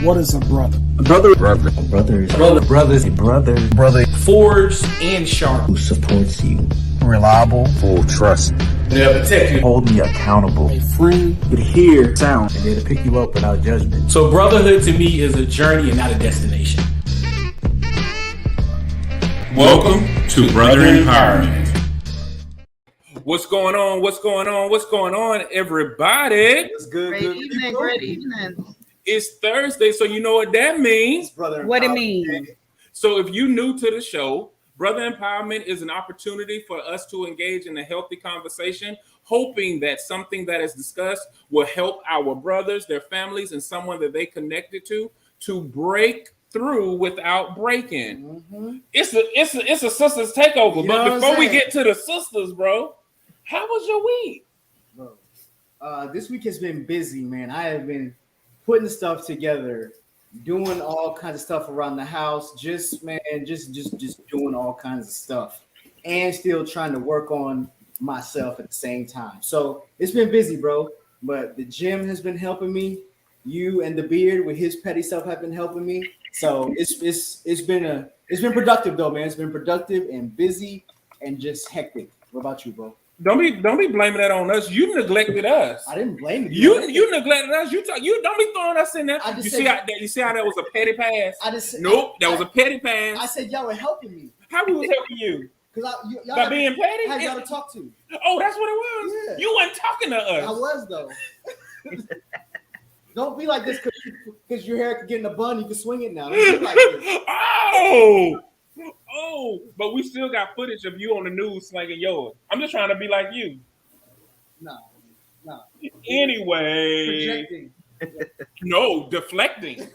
What is a brother? A brother is a brother. Forged and sharp. Who supports you. Reliable. Full trust. They'll protect you. Hold me accountable. A friend. Could hear sound and there to pick you up without judgment. So brotherhood to me is a journey and not a destination. Welcome to Brother Empowerment. What's going on? What's going on? What's going on, everybody? It's good. Great evening. Great evening. It's Thursday, so you know what that means. What it means? So if you're new to the show, Brother Empowerment is an opportunity for us to engage in a healthy conversation, hoping that something that is discussed will help our brothers, their families, and someone that they connected to break through without breaking. Mm-hmm. It's a sisters takeover. You but before we get to the sisters, bro, how was your week? Bro, this week has been busy, man. I have been putting stuff together, doing all kinds of stuff around the house, just doing all kinds of stuff, and still trying to work on myself at the same time. So it's been busy, bro. But the gym has been helping me. You and the beard with his petty stuff have been helping me. So it's been productive though, man. It's been productive and busy and just hectic. What about you, bro? Don't be blaming that on us. You neglected us. I didn't blame you. You neglected us. You don't be throwing us in there. You see how that was a petty pass? That was a petty pass. I said y'all were helping me. How we was helping you? Because by being petty? I had y'all to talk to. Oh, that's what it was? Yeah. You weren't talking to us. I was though. Don't be like this because your hair could get in a bun. You can swing it now. Don't be like this. Oh, but we still got footage of you on the news slinging yours. I'm just trying to be like you. No. Anyway. Projecting. No, deflecting.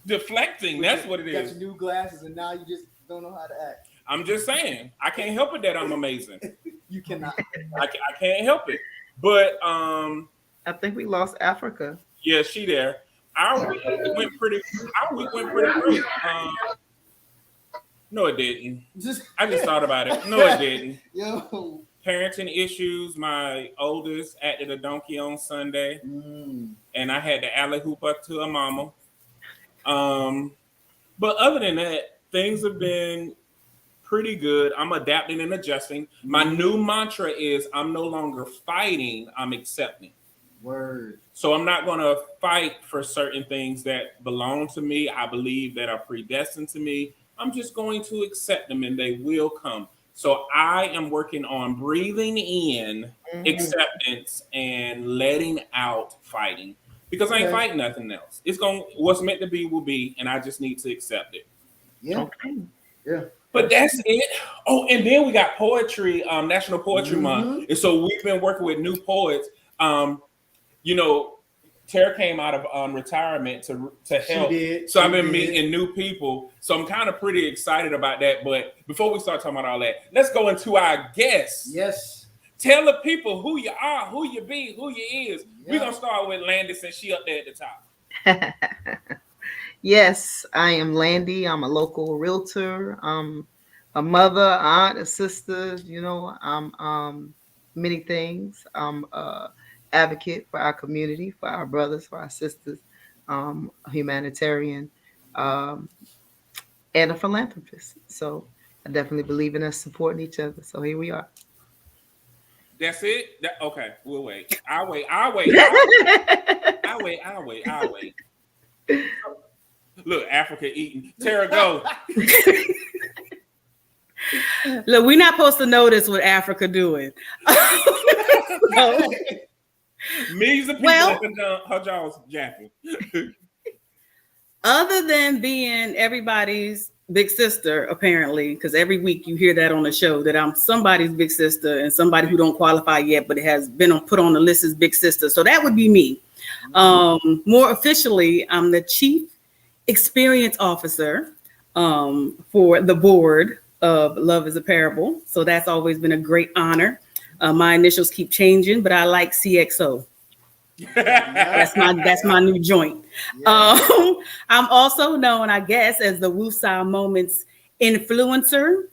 That's what it is. You got your new glasses and now you just don't know how to act. I'm just saying. I can't help it that I'm amazing. You cannot. I can't help it. But I think we lost Africa. Yeah, she there. Our week went pretty great. No, it didn't. I just thought about it. No, it didn't. Yo. Parenting issues. My oldest acted a donkey on Sunday, and I had to alley hoop up to a mama. But other than that, things have been pretty good. I'm adapting and adjusting. My new mantra is I'm no longer fighting, I'm accepting. Word. So I'm not going to fight for certain things that belong to me. I believe that are predestined to me. I'm just going to accept them and they will come. So I am working on breathing in acceptance and letting out fighting because I ain't fighting nothing else. What's meant to be will be, and I just need to accept it. Yeah. Okay. Yeah. But that's it. Oh, and then we got poetry, National Poetry Month. And so we've been working with new poets. Teea came out of retirement to help. So I've been meeting new people. So I'm kind of pretty excited about that. But before we start talking about all that, let's go into our guests. Yes. Tell the people who you are, who you be, who you is. Yeah. We're going to start with Landy since she up there at the top. Yes, I am Landy. I'm a local realtor. I'm a mother, aunt, a sister. I'm many things. I'm advocate for our community, for our brothers, for our sisters, a humanitarian, and a philanthropist. So I definitely believe in us supporting each other. So here we are. That's it? Okay, we'll wait. I'll wait. Look, Africa eating. Teea, go. Look, we're not supposed to notice what Africa doing. No. Millions of people her jaws japping. Other than being everybody's big sister, apparently, because every week you hear that on the show that I'm somebody's big sister and somebody who don't qualify yet, but it has been put on the list as big sister. So that would be me. More officially, I'm the Chief Experience Officer for the board of Love is a Parable. So that's always been a great honor. My initials keep changing, but I like CXO. That's my new joint. Yeah. I'm also known, I guess, as the Woosah Moments influencer,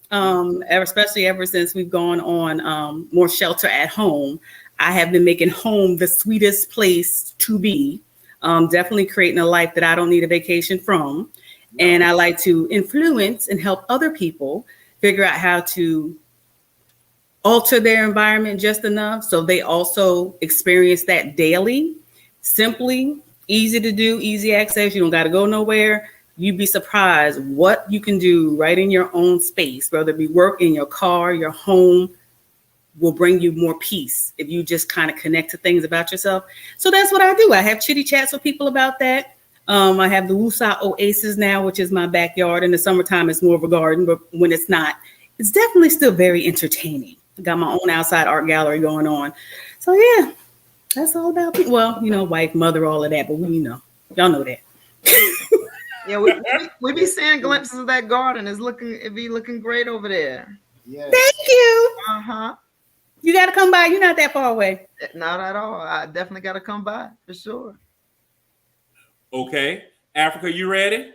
especially ever since we've gone on more shelter at home. I have been making home the sweetest place to be. Definitely creating a life that I don't need a vacation from. And I like to influence and help other people figure out how to alter their environment just enough so they also experience that daily. Simply, easy to do, easy access. You don't got to go nowhere. You'd be surprised what you can do right in your own space, whether it be work in your car, your home, will bring you more peace if you just kind of connect to things about yourself. So that's what I do. I have chitty chats with people about that. I have the Woosah Oasis now, which is my backyard. In the summertime, it's more of a garden, but when it's not, it's definitely still very entertaining. I got my own outside art gallery going on. So yeah, that's all about me. Well, wife, mother, all of that, but y'all know that. Yeah, we be seeing glimpses of that garden. It be looking great over there. Yeah. Thank you. Uh-huh. You got to come by. You're not that far away. Not at all. I definitely got to come by for sure. Okay. Africa, you ready?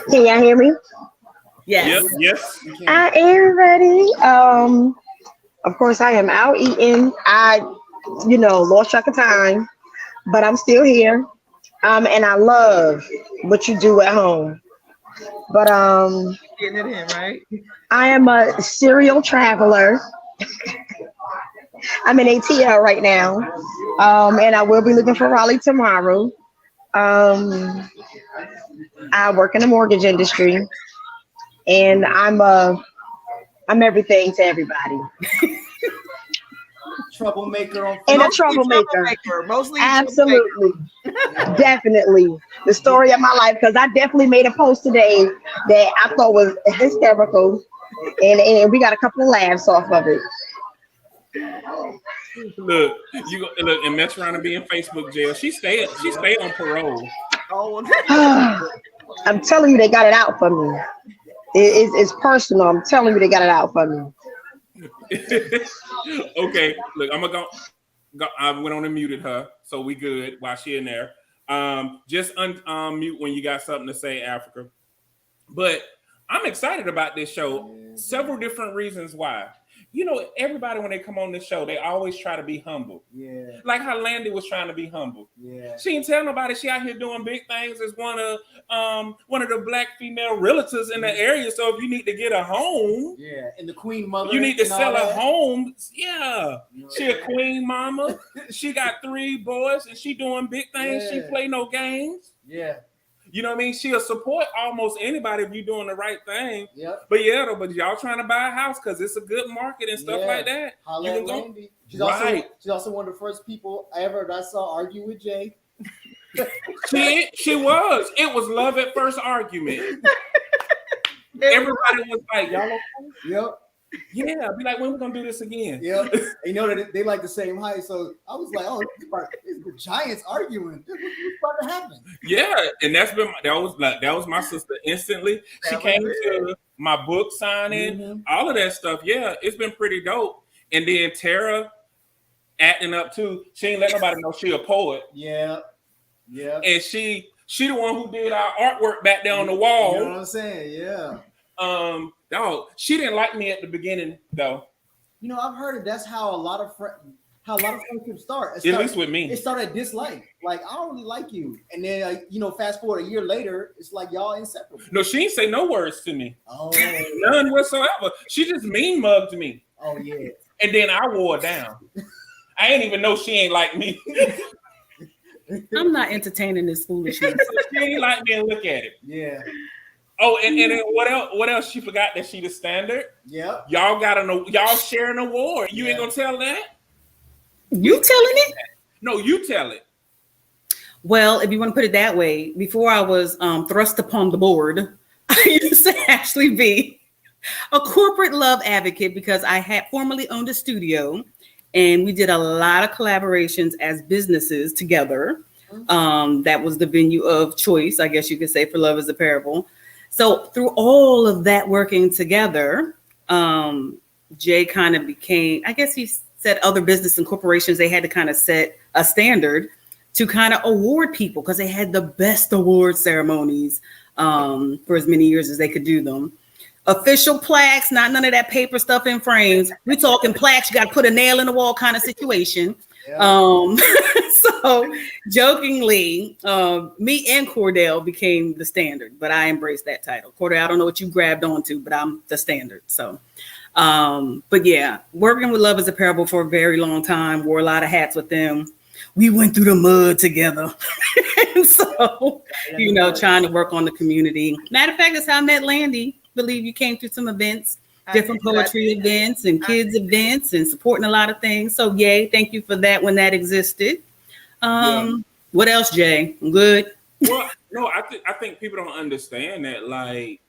Can y'all hear me? Yes. Yes. I am ready. Of course, I am out eating. I, lost track of time, but I'm still here. And I love what you do at home. But Getting it in, right? I am a serial traveler. I'm in ATL right now, and I will be looking for Raleigh tomorrow. I work in the mortgage industry, and I'm everything to everybody. Troublemaker on And a Mostly troublemaker. Mostly Absolutely. Definitely. The story of my life, because I definitely made a post today that I thought was hysterical, and we got a couple of laughs off of it. Look, and mess around and be in Facebook jail. She stay on parole. I'm telling you, they got it out for me. It's personal. I'm telling you, they got it out for me. Okay, look, I'm gonna go. I went on and muted her, so we good while she in there. Just unmute when you got something to say, Africa. But I'm excited about this show. Several different reasons why. Everybody when they come on this show, they always try to be humble. Yeah. Like how Landy was trying to be humble. Yeah. She didn't tell nobody she out here doing big things as one of the black female realtors in the area. So if you need to get a home, Yeah. And the queen mother. you need to and all sell a that. home. Yeah. She a queen mama. She got 3 boys and she doing big things. She Yeah. play no games. Yeah. You know what I mean? She'll support almost anybody if you're doing the right thing. Yep. But y'all trying to buy a house because it's a good market and stuff like that. Holla You at can go. Landy. She's Right. also one of the first people ever that I saw argue with Jay. She was. It was love at first argument. Everybody was like, y'all okay? Yep. Yeah, be like, when we gonna do this again? Yep. And you know that they like the same height, so I was like, "Oh, it's the Giants arguing. What's about to happen?" Yeah, and that was my sister instantly. She came to my book signing, all of that stuff. Yeah, it's been pretty dope. And then Tara acting up too. She ain't let nobody know she a poet. Yeah. Yeah. And she the one who did our artwork back there on the wall. You know what I'm saying? Yeah. Dog, she didn't like me at the beginning though. I've heard it. That's how a lot of friendships start. At least with me. It started at dislike. Like, I don't really like you. And then, fast forward a year later, it's like y'all inseparable. No, she didn't say no words to me. Oh. None whatsoever. She just mean mugged me. Oh, yeah. And then I wore down. I ain't even know she ain't like me. I'm not entertaining this foolishness. She ain't like me and look at it. Yeah. Oh, and then what else? She forgot that she the standard. Yep. Y'all share an award. You ain't gonna tell that? You telling it? No, you tell it. Well, if you want to put it that way, before I was thrust upon the board, I used to actually be a corporate love advocate because I had formerly owned a studio and we did a lot of collaborations as businesses together. That was the venue of choice, I guess you could say, for Love is a Parable. So through all of that working together, Jay kind of became, I guess he said other business and corporations, they had to kind of set a standard to kind of award people because they had the best award ceremonies for as many years as they could do them. official plaques, not none of that paper stuff in frames. We talking plaques, you got to put a nail in the wall kind of situation. Yeah. So jokingly, me and Cordell became the standard, but I embraced that title. Cordell, I don't know what you grabbed onto, but I'm the standard. So, but yeah, working with Love is a Parable for a very long time, wore a lot of hats with them. We went through the mud together. And so, trying to work on the community. Matter of fact, that's how I met Landy. Believe you came through some events, different poetry events and kids events and supporting a lot of things. So yay, thank you for that when that existed. What else, Jay? I'm good. Well, no, I think people don't understand that, like,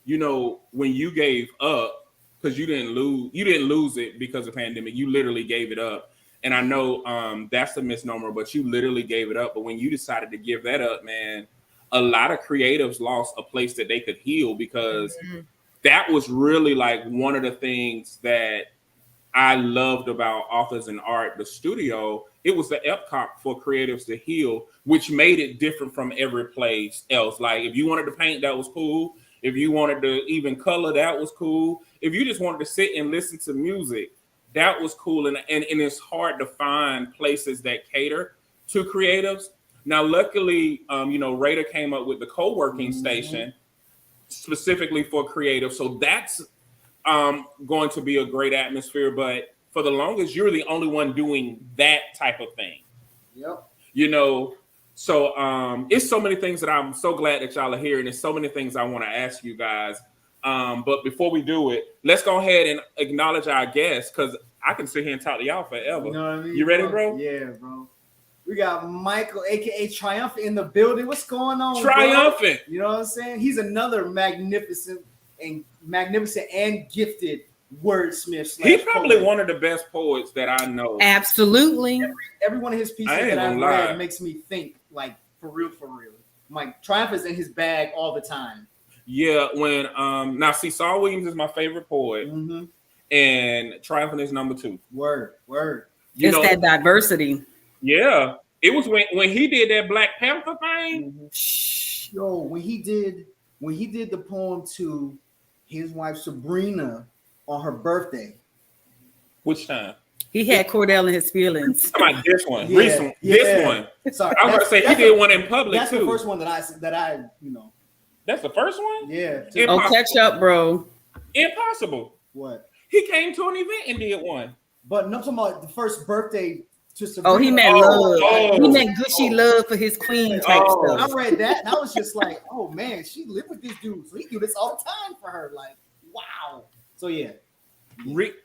when you gave up, because you didn't lose it because of the pandemic, you literally gave it up. And I know that's a misnomer, but you literally gave it up. But when you decided to give that up, man, a lot of creatives lost a place that they could heal, because that was really like one of the things that I loved about Authors and Art, the studio. It was the epcot for creatives to heal, which made it different from every place else. Like if you wanted to paint, that was cool. If you wanted to even color, that was cool. If you just wanted to sit and listen to music, that was cool. And it's hard to find places that cater to creatives. Now, luckily, Raider came up with the co-working station specifically for creatives. So that's going to be a great atmosphere. But for the longest, you're the only one doing that type of thing. Yep. So it's so many things that I'm so glad that y'all are here. And there's so many things I want to ask you guys. But before we do it, let's go ahead and acknowledge our guests, because I can sit here and talk to y'all forever. You know what I mean? You ready, bro? Yeah, bro. We got Michael, aka Triumphant, in the building. What's going on, Triumphant? Bro? You know what I'm saying? He's another magnificent and gifted wordsmith. He's probably one of the best poets that I know. Absolutely. Every one of his pieces that I've read makes me think, like, for real. Like, Triumph is in his bag all the time. Yeah, when now see, Saul Williams is my favorite poet, and Triumphant is number 2. Word. It's that diversity. Yeah, it was when he did that Black Panther thing. Yo, when he did the poem to his wife Sabrina on her birthday. Which time? He had Cordell in his feelings. How about this one? Recent. This one. Sorry, I was gonna say he did one in public. That's too. The first one that I That's the first one? Yeah. Oh, catch up, bro. Impossible. What? He came to an event and did one. But no, I'm talking about the first birthday to Sabrina. Oh, he meant love. He meant gushy love for his queen type stuff. I read that and I was just like, oh man, she lived with this dude. So he do this all the time for her. Like, wow. So yeah.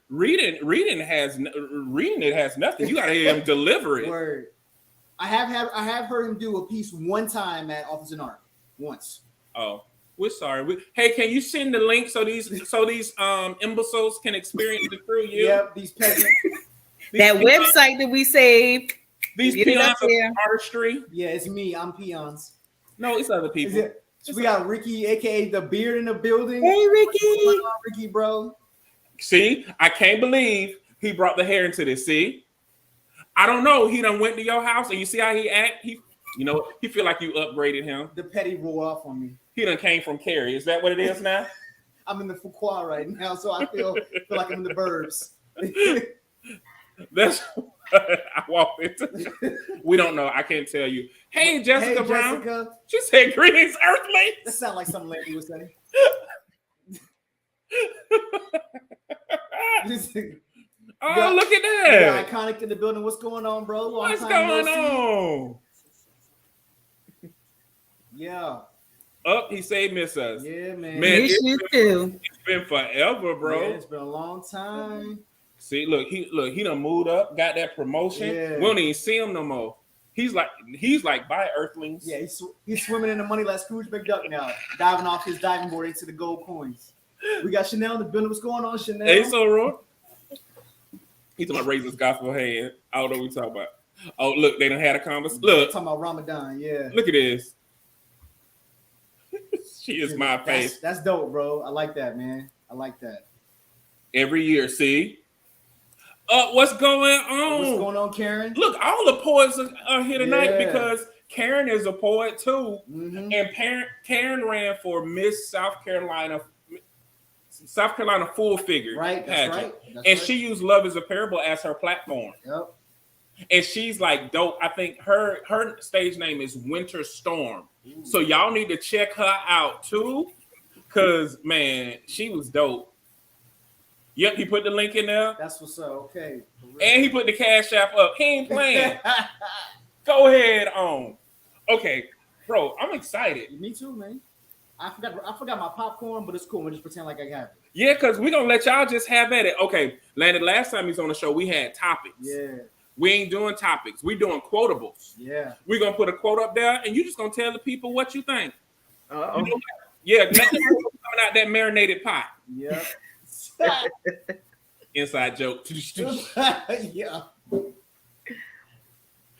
Reading it has nothing. You gotta hear him deliver it. Word. I have heard him do a piece one time at Authors and Art. Once. Oh, we're sorry. Hey, can you send the link so these imbeciles can experience it through you? Yep, these peasants. That website that we saved. These peons of artistry. Yeah, it's me. I'm peons. No, it's other people. We got Ricky, aka the beard, in the building. Hey, Ricky. Ricky, bro. See, I can't believe he brought the hair into this. See, I don't know. He done went to your house and you see how he act. He feel like you upgraded him. The petty roll off on me. He done came from Cary. Is that what it is now? I'm in the Fuqua right now, so I feel like I'm in the burbs. That's I walked into. We don't know. I can't tell you. Hey, Jessica Brown. Jessica. She said, "Greetings, Earthlings." That sounds like something Landy was saying. Oh, look at that! Iconic in the building. What's going on, bro? What's going on? Yeah. Up, he say miss us. Yeah, man. Miss you too. It's been forever, bro. Yeah, it's been a long time. See, he done moved up, got that promotion. Yeah. We don't even see him no more. He's like, bye, Earthlings. Yeah, he's swimming in the money like Scrooge McDuck now, diving off his diving board into the gold coins. We got Chanel in the building. What's going on, Chanel? Hey, so Roy. He's talking about raise his gospel hand. I don't know what we talking about. Oh, look, they done had a conversation. Look, talking about Ramadan. Yeah. Look at this. She is my face. That's dope, bro. I like that, man. I like that. Every year, see. What's going on? What's going on, Karen? Look, all the poets are here tonight because Karen is a poet too. Mm-hmm. And Karen ran for Miss South Carolina South Carolina Full Figure Right, that's pageant. right. That's And right. she used Love is a Parable as her platform. Yep. And she's like dope. I think her stage name is Winter Storm. So y'all need to check her out too. Cause man, she was dope. Yep, he put the link in there. That's what's up. Okay. And he put the Cash App up. He ain't playing. Go ahead on. Okay, bro, I'm excited. Me too, man. I forgot my popcorn, but it's cool. We'll just pretend like I have it. Yeah, because we're gonna let y'all just have at it. Okay, Landy, last time he was on the show, we had topics. Yeah. We ain't doing topics. We doing quotables. Yeah. We're gonna put a quote up there, and you just gonna tell the people what you think. You know what? Yeah, let them know what's coming out that marinated pot. Yeah. Inside joke. Yeah.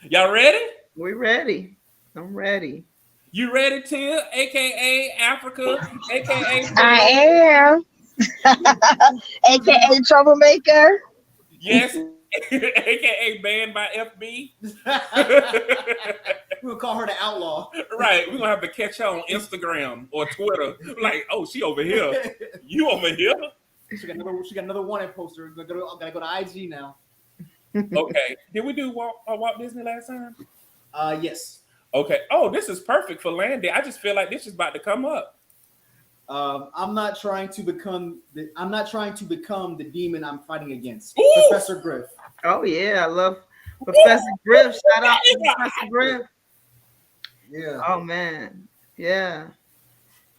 Y'all ready? We ready. I'm ready. You ready, Teea? AKA Africa, AKA I am. AKA troublemaker. yes, AKA banned by FB. We'll call her the outlaw. Right, we're gonna have to catch her on Instagram or Twitter. Like, oh, she over here. You over here? She got another wanted poster. Gotta go to IG now. Okay. Did we do Walt Disney last time? Yes. Okay. Oh, this is perfect for Landy. I just feel like this is about to come up. I'm not trying to become the demon I'm fighting against. Ooh! Professor Griff. Oh yeah, I love Professor Griff. Shout out to Professor Griff. Yeah. Oh man, yeah,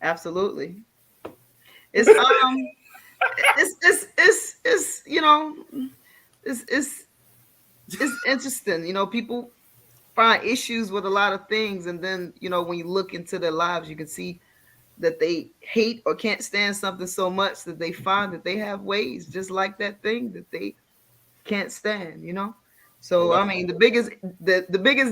absolutely. It's it's you know, it's interesting. You know, people find issues with a lot of things, and then you know when you look into their lives, you can see that they hate or can't stand something so much that they find that they have ways just like that thing that they can't stand. You know, so I mean, the biggest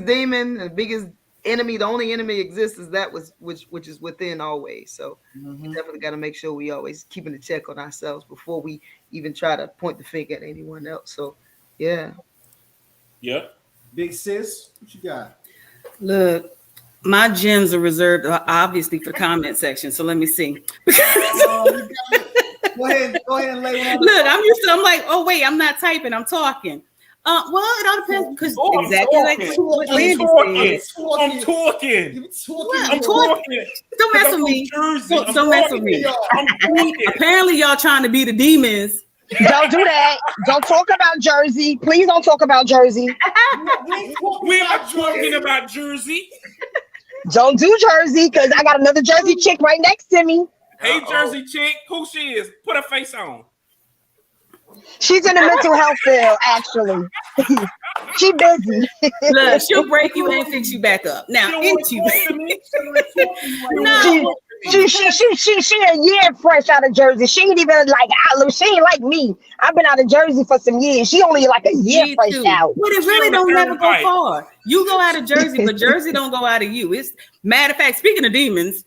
demon, the biggest enemy, the only enemy exists is that which is within always. So we definitely got to make sure we always keeping a check on ourselves before we even try to point the finger at anyone else. So yeah. Yep. Big sis, what you got? Look, my gems are reserved obviously for comment section. So let me see. Go ahead and lay one on. Look, I'm like, oh wait, I'm not typing, I'm talking. Well, it all depends because exactly like what Landy said. I'm talking. I'm talking. Don't mess with me. Don't mess with me. Apparently, y'all trying to be the demons. Don't do that. Don't talk about Jersey. Please don't talk about Jersey. We are talking about Jersey. Don't do Jersey because I got another Jersey chick right next to me. Hey, Jersey chick, who she is? Put her face on. She's in the mental health field, actually. She busy. Look, she'll break you and fix you back up. Now, into no. She a year fresh out of Jersey. She ain't even like she ain't like me. I've been out of Jersey for some years. She only like a year Me fresh too. out. But it really don't never go far. You go out of Jersey, but Jersey don't go out of you. It's matter of fact, speaking of demons,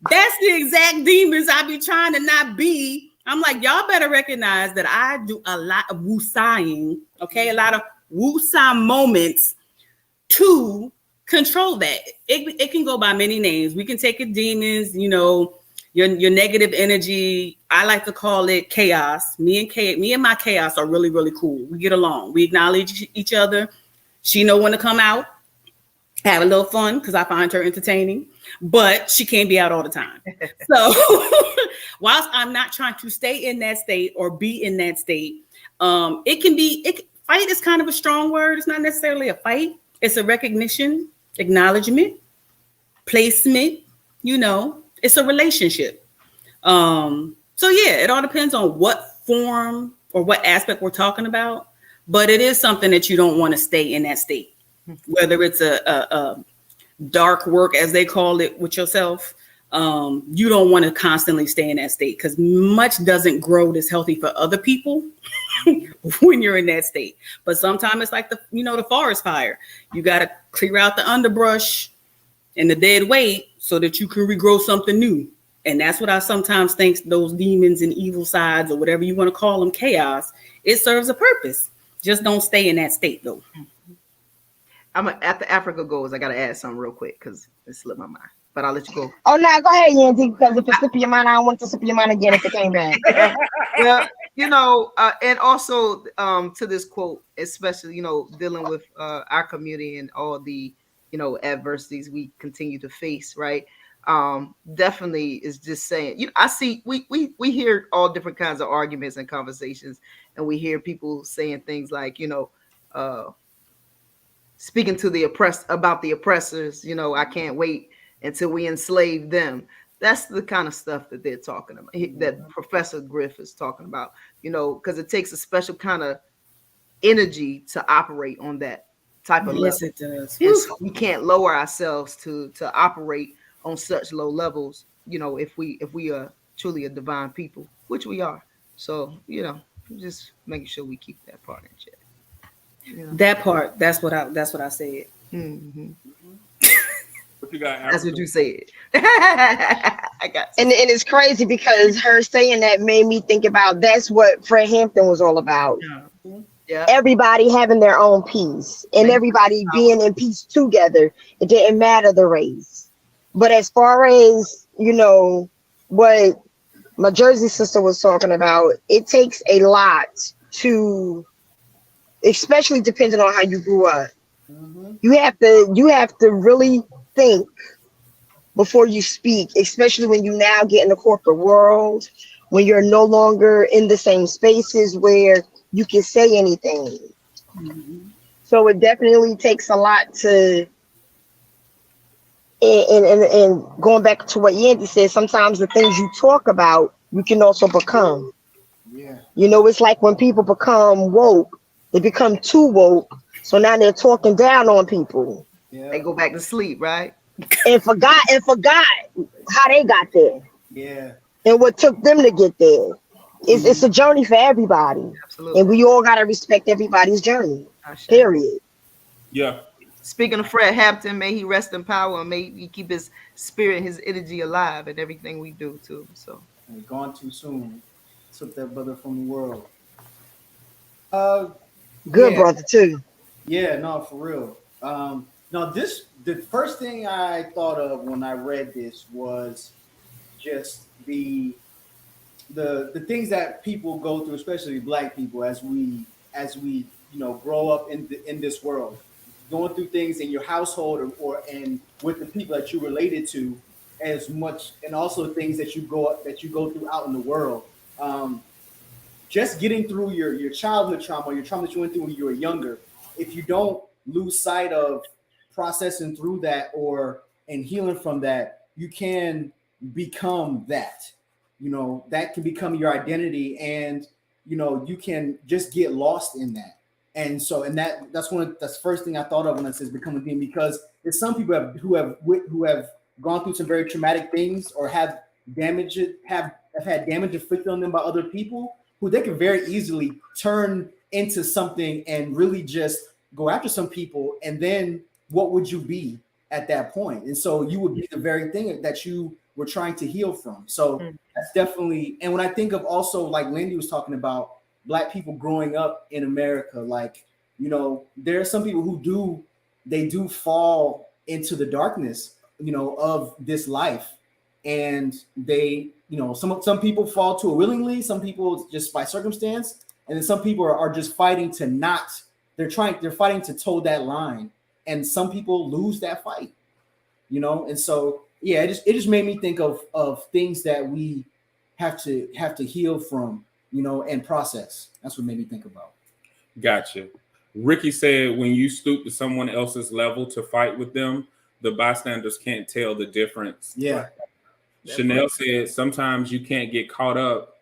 that's the exact demons I be trying to not be. I'm like, y'all better recognize that I do a lot of woosaying, okay? A lot of woosah moments to control that. It can go by many names. We can take it demons, you know, your negative energy. I like to call it chaos. Me and my chaos are really, really cool. We get along. We acknowledge each other. She know when to come out, have a little fun because I find her entertaining, but she can't be out all the time. So whilst I'm not trying to stay in that state or be in that state, fight is kind of a strong word. It's not necessarily a fight. It's a recognition, acknowledgement, placement, you know, it's a relationship. So yeah, it all depends on what form or what aspect we're talking about, but it is something that you don't want to stay in that state, whether it's a dark work, as they call it, with yourself. You don't want to constantly stay in that state because much doesn't grow this healthy for other people when you're in that state. But sometimes it's like the forest fire. You got to clear out the underbrush and the dead weight so that you can regrow something new. And that's what I sometimes think those demons and evil sides, or whatever you want to call them, chaos, it serves a purpose. Just don't stay in that state though. After Africa goes, I got to add something real quick because it slipped my mind. but I'll let you go. Oh, no, go ahead, Yandy, because if it's slip of your mind, I don't want to slip of your mind again if it came back. Well, and also to this quote, especially, dealing with our community and all the, adversities we continue to face, right? Definitely is just saying, I see, we hear all different kinds of arguments and conversations, and we hear people saying things like, speaking to the about the oppressors, I can't wait until we enslave them. That's the kind of stuff that they're talking about, that Professor Griff is talking about, because it takes a special kind of energy to operate on that type of Yes, level. it does. And so we can't lower ourselves to operate on such low levels, if we are truly a divine people, which we are. So, just making sure we keep that part in check. That part, that's what I said. Mm-hmm. What you got? That's what you said. I got you. And it's crazy because her saying that made me think about that's what Fred Hampton was all about. Yeah. Everybody having their own peace and everybody being in peace together. It didn't matter the race. But as far as, what my Jersey sister was talking about, it takes a lot to, especially depending on how you grew up. Mm-hmm. You have to really think before you speak, especially when you now get in the corporate world, when you're no longer in the same spaces where you can say anything. Mm-hmm. So it definitely takes a lot to, and going back to what Yandy said, sometimes the things you talk about, you can also become. Yeah. It's like when people become woke, they become too woke. So now they're talking down on people. Yeah. They go back to sleep, right? And forgot how they got there Yeah. and what took them to get there. It's a journey for everybody. Absolutely. And we all got to respect everybody's journey, period. Yeah. Speaking of Fred Hampton, may he rest in power and may he keep his spirit, his energy alive in everything we do too. So Gone too soon. Took that brother from the world. Good Yeah. brother too. Yeah, no, for real. No, the first thing I thought of when I read this was just the things that people go through, especially Black people, as we grow up in this world, going through things in your household or and with the people that you related to, as much, and also things that you go through out in the world. Just getting through your childhood trauma, your trauma that you went through when you were younger, if you don't lose sight of processing through that and healing from that, you can become that. That can become your identity, and you can just get lost in that. And so, that's the first thing I thought of when it says become a being, because there's some people who have gone through some very traumatic things or have had damage inflicted on them by other people, who they can very easily turn into something and really just go after some people. And then what would you be at that point? And so you would be the very thing that you were trying to heal from. So that's definitely, and when I think of also, like Landy was talking about, Black people growing up in America, like, there are some people who do fall into the darkness, of this life. And they, some people fall to it willingly, some people just by circumstance, and then some people are just fighting to not, they're fighting to toe that line, and some people lose that fight, and so yeah, it just made me think of things that we have to heal from, and process. That's what made me think about. Gotcha. Ricky said, when you stoop to someone else's level to fight with them, the bystanders can't tell the difference. Yeah. Chanel said, sometimes you can't get caught up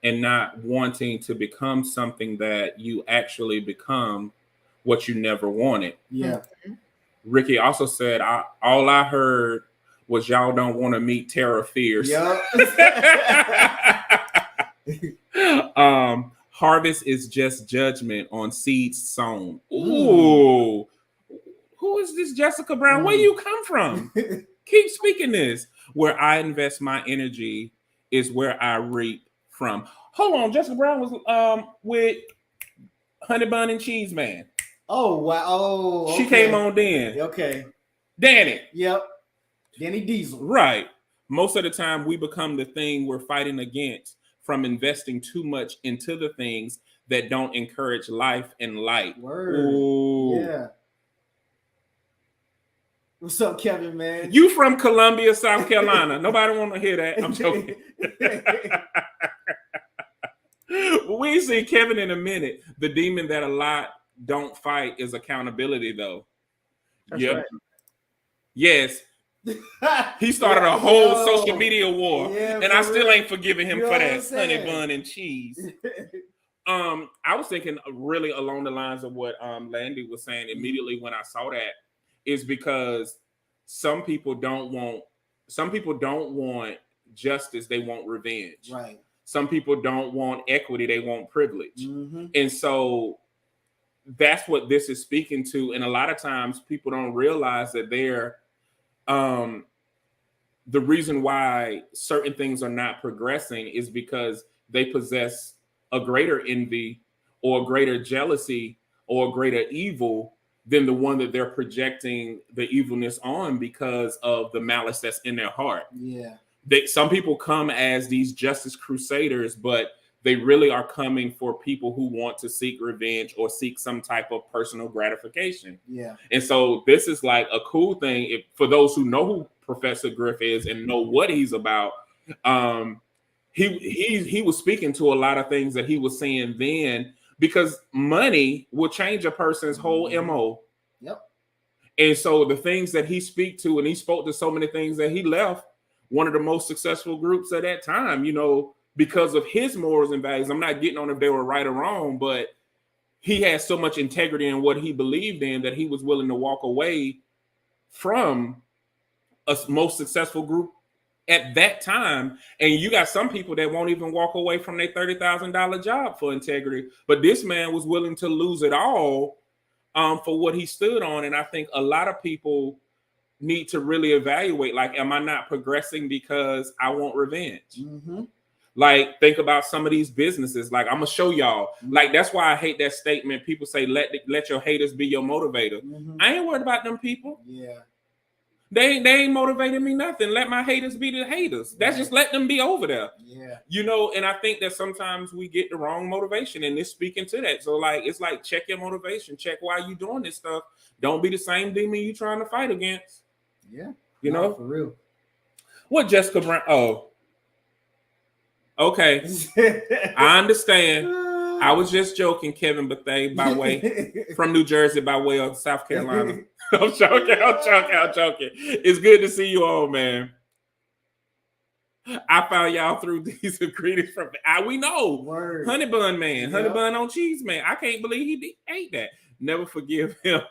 in not wanting to become something that you actually become what you never wanted. Yeah. Ricky also said, all I heard was y'all don't want to meet Terror Fierce. Yeah. Harvest is just judgment on seeds sown. Ooh. Who is this Jessica Brown? Where you come from? Keep speaking this. Where I invest my energy is where I reap from. Hold on, Jessica Brown was with Honey Bun and Cheese Man. Oh wow! Oh, okay. She came on then. Okay. Danny. Yep. Danny Diesel. Right. Most of the time, we become the thing we're fighting against from investing too much into the things that don't encourage life and light. Word. Ooh. Yeah. What's up, Kevin, man? You from Columbia, South Carolina. Nobody want to hear that. I'm joking. We see Kevin in a minute. The demon that a lot don't fight is accountability, though. That's Yep. right. Yes. He started a whole social media war, and I still ain't forgiving him for that. Honey bun and cheese. I was thinking really along the lines of what Landy was saying immediately when I saw that, is because some people don't want justice, they want revenge. Right. Some people don't want equity, they want privilege. Mm-hmm. And so that's what this is speaking to. And a lot of times people don't realize that they're the reason why certain things are not progressing is because they possess a greater envy or a greater jealousy or a greater evil than the one that they're projecting the evilness on because of the malice that's in their heart. Yeah. Some people come as these justice crusaders, but they really are coming for people who want to seek revenge or seek some type of personal gratification. Yeah. And so this is like a cool thing for those who know who Professor Griff is and know what he's about. He was speaking to a lot of things that he was saying then, because money will change a person's whole MO. Yep. And so the things that he spoke to, and he spoke to so many things that he left one of the most successful groups at that time, because of his morals and values. I'm not getting on if they were right or wrong, but he had so much integrity in what he believed in that he was willing to walk away from a most successful group at that time. And you got some people that won't even walk away from their $30,000 job for integrity. But this man was willing to lose it all for what he stood on. And I think a lot of people need to really evaluate, like, am I not progressing because I want revenge? Mm-hmm. Like, think about some of these businesses. Like, I'm gonna show y'all. Like, that's why I hate that statement. People say, let your haters be your motivator. Mm-hmm. I ain't worried about them people. Yeah. They ain't motivating me nothing. Let my haters be the haters. That's just let them be over there. Yeah. And I think that sometimes we get the wrong motivation, and this speaking to that. So like, it's like, check your motivation, check why you doing this stuff. Don't be the same demon you trying to fight against. Yeah. You know? For real. What Jessica Brown? Oh. Okay. I understand. I was just joking, Kevin Bethea, by way from New Jersey, by way of South Carolina. I'm joking. It's good to see you all, man. I found y'all through these ingredients from we know. Word. Honey bun man, Yep. honey bun on cheese man. I can't believe he ate that. Never forgive him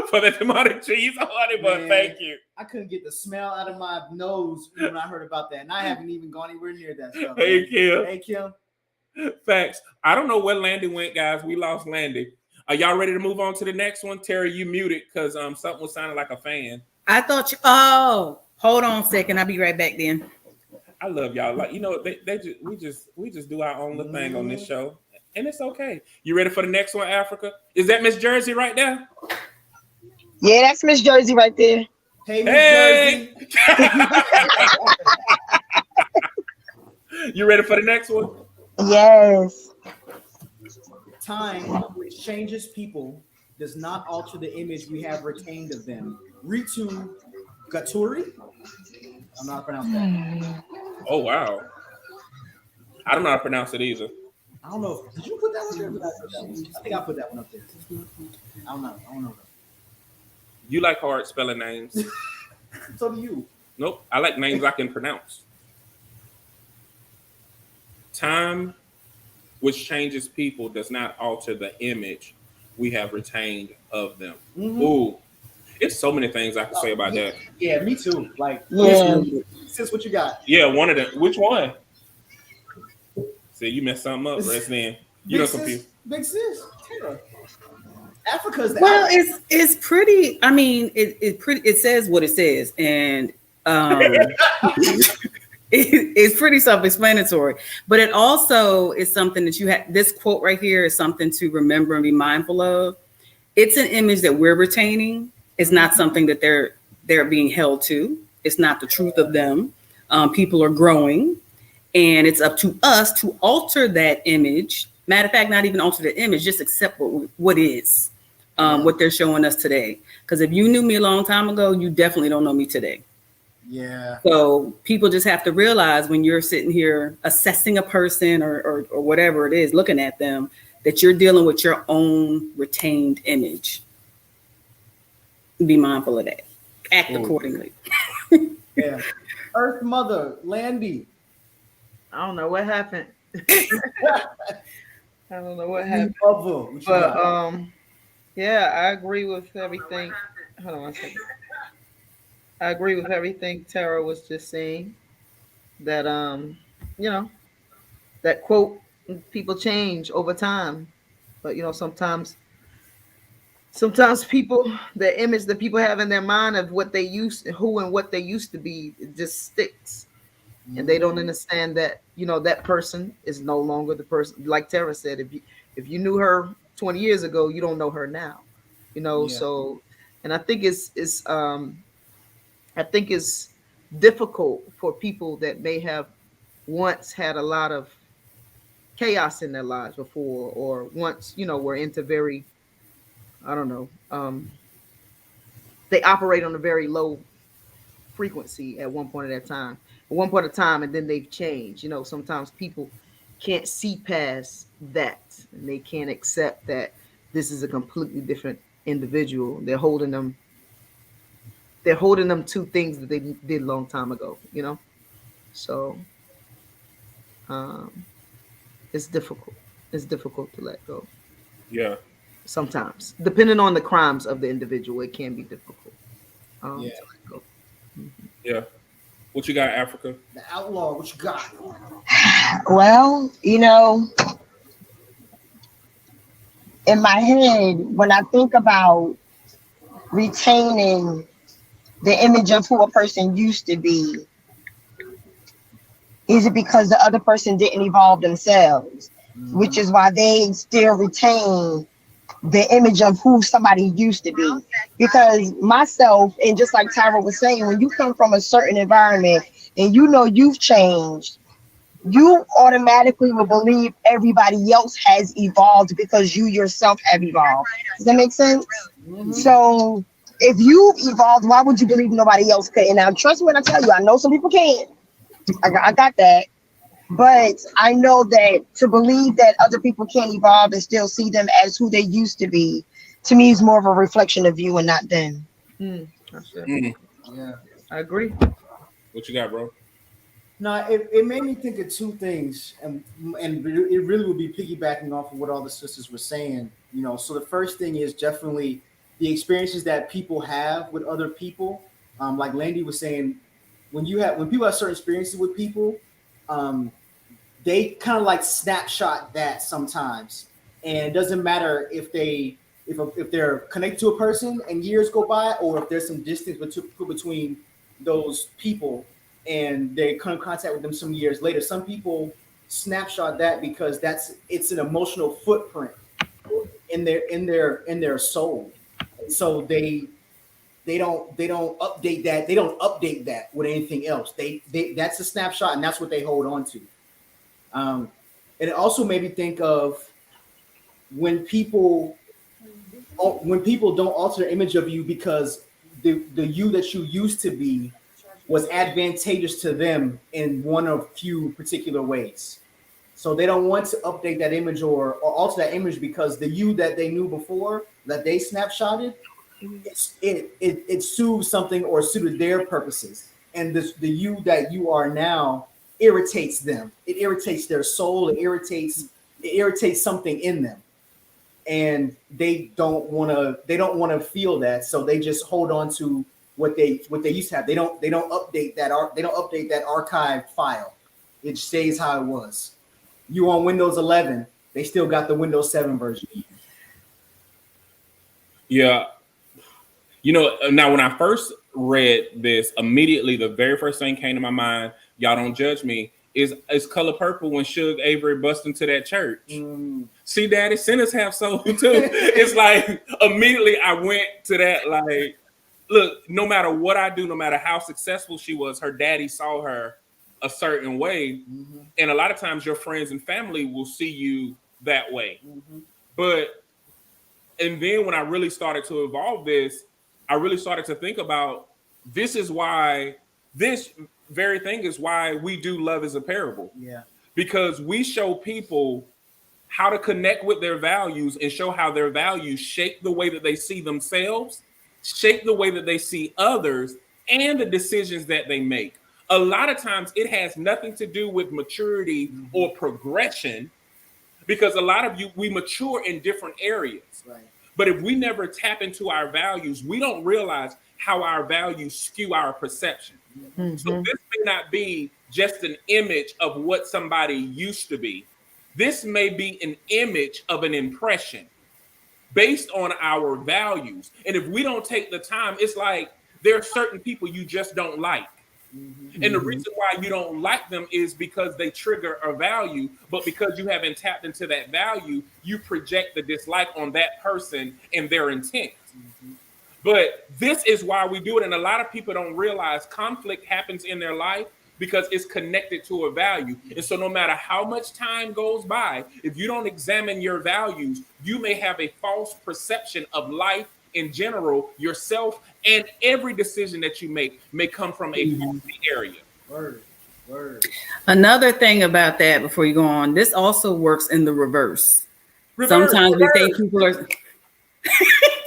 for the demonic cheese on honey bun. Man, Thank you. I couldn't get the smell out of my nose when I heard about that, and I haven't even gone anywhere near that stuff. Hey, man. Kim. Hey, Kim. Facts. I don't know where Landy went, guys. We lost Landy. Are y'all ready to move on to the next one? Terry, you muted because something was sounding like a fan. I thought hold on a second. I'll be right back then. I love y'all. Like, we just do our own little thing on this show, and it's okay. You ready for the next one, Africa? Is that Miss Jersey right there? Yeah, that's Miss Jersey right there. Hey, Miss Jersey. You ready for the next one? Yes. Time which changes people does not alter the image we have retained of them. Ritu Gaturi. I'm not pronouncing that. Oh wow. I don't know how to pronounce it either. I don't know. Did you put that one there? Or did I put that one? I think I put that one up there. I don't know. You like hard spelling names? So do you. Nope. I like names I can pronounce. Time which changes people does not alter the image we have retained of them. Mm-hmm. Ooh. It's so many things I can say about that. Yeah, me too. Like, Yeah. Sis, what you got? Yeah, one of them. Which one? See, you messed something up, right then. You don't compete. Big sis. Teea. Africa's the Well, it's pretty. I mean, it says what it says, and it's pretty self-explanatory. But it also is something that you have. This quote right here is something to remember and be mindful of. It's an image that we're retaining. It's not something that they're being held to. It's not the truth of them. People are growing, and it's up to us to alter that image. Matter of fact, not even alter the image, just accept what is, what they're showing us today. Because if you knew me a long time ago, you definitely don't know me today. Yeah. So people just have to realize when you're sitting here assessing a person or whatever it is, looking at them, that you're dealing with your own retained image. Be mindful of that. Act accordingly. Yeah. Earth Mother, Landy. I don't know what happened. I don't know what happened. But yeah, I agree with everything. Hold on one second. I agree with everything Tara was just saying. That you know, that quote, people change over time. But sometimes people, the image that people have in their mind of what they used to be, it just sticks. And they don't understand that, that person is no longer the person. Like Tara said, if you knew her 20 years ago, you don't know her now. So, and I think it's difficult for people that may have once had a lot of chaos in their lives before, or once, were into very, I don't know, they operate on a very low frequency at one point of time, and then they've changed. Sometimes people can't see past that, and they can't accept that this is a completely different individual. They're holding them to things that they did a long time ago, so it's difficult to let go. Yeah. Sometimes, depending on the crimes of the individual, it can be difficult to let go. Mm-hmm. Yeah. What you got, Africa? The outlaw, what you got? Well, in my head, when I think about retaining the image of who a person used to be, is it because the other person didn't evolve themselves, which is why they still retain the image of who somebody used to be? Because myself, and just like Tyra was saying, when you come from a certain environment and you've changed, you automatically will believe everybody else has evolved because you yourself have evolved. Does that make sense? Mm-hmm. So if you've evolved, why would you believe nobody else could? And now, trust me when I tell you, I know some people can't. I got that. But I know that to believe that other people can't evolve and still see them as who they used to be, to me, is more of a reflection of you and not them. Yeah, I agree. What you got, bro? No, it made me think of two things, and it really would be piggybacking off of what all the sisters were saying. So the first thing is definitely the experiences that people have with other people. Like Landy was saying, when people have certain experiences with people, they kind of like snapshot that sometimes, and it doesn't matter if they're connected to a person and years go by, or if there's some distance between those people and they come in contact with them some years later. Some people snapshot that because it's an emotional footprint in their soul, and so they don't update that. They don't update that with anything else. They that's a snapshot, and that's what they hold on to. And it also made me think of when people don't alter the image of you because the you that you used to be was advantageous to them in one of few particular ways. So they don't want to update that image or alter that image because the you that they knew before, that they snapshotted, it soothed something or suited their purposes. And the you that you are now irritates them. It irritates their soul. It irritates something in them. And they don't want to feel that. So they just hold on to what they used to have. They don't update that archive file. It stays how it was. You on Windows 11, they still got the Windows 7 version. Yeah. Now when I first read this, immediately the very first thing came to my mind, y'all don't judge me, is Color Purple when Suge Avery bust into that church. See, Daddy, sinners have soul too. It's like immediately I went to that, like, look, no matter what I do, no matter how successful she was, her daddy saw her a certain way. Mm-hmm. And a lot of times your friends and family will see you that way. Mm-hmm. But, and then when I really started to evolve this, I really started to think about this very thing is why we do Love is a Parable. Yeah. Because we show people how to connect with their values and show how their values shape the way that they see themselves, shape the way that they see others, and the decisions that they make. A lot of times it has nothing to do with maturity or progression, because a lot of we mature in different areas. Right. But if we never tap into our values, we don't realize how our values skew our perception. Mhm. So this may not be just an image of what somebody used to be. This may be an image of an impression based on our values. And if we don't take the time, it's like there are certain people you just don't like. Mm-hmm. And the reason why you don't like them is because they trigger a value, but because you haven't tapped into that value, you project the dislike on that person and their intent. Mm-hmm. But this is why we do it. And a lot of people don't realize conflict happens in their life because it's connected to a value. And so no matter how much time goes by, if you don't examine your values, you may have a false perception of life in general, yourself, and every decision that you make may come from a faulty area. Word. Another thing about that before you go on, this also works in the reverse. Sometimes we think people are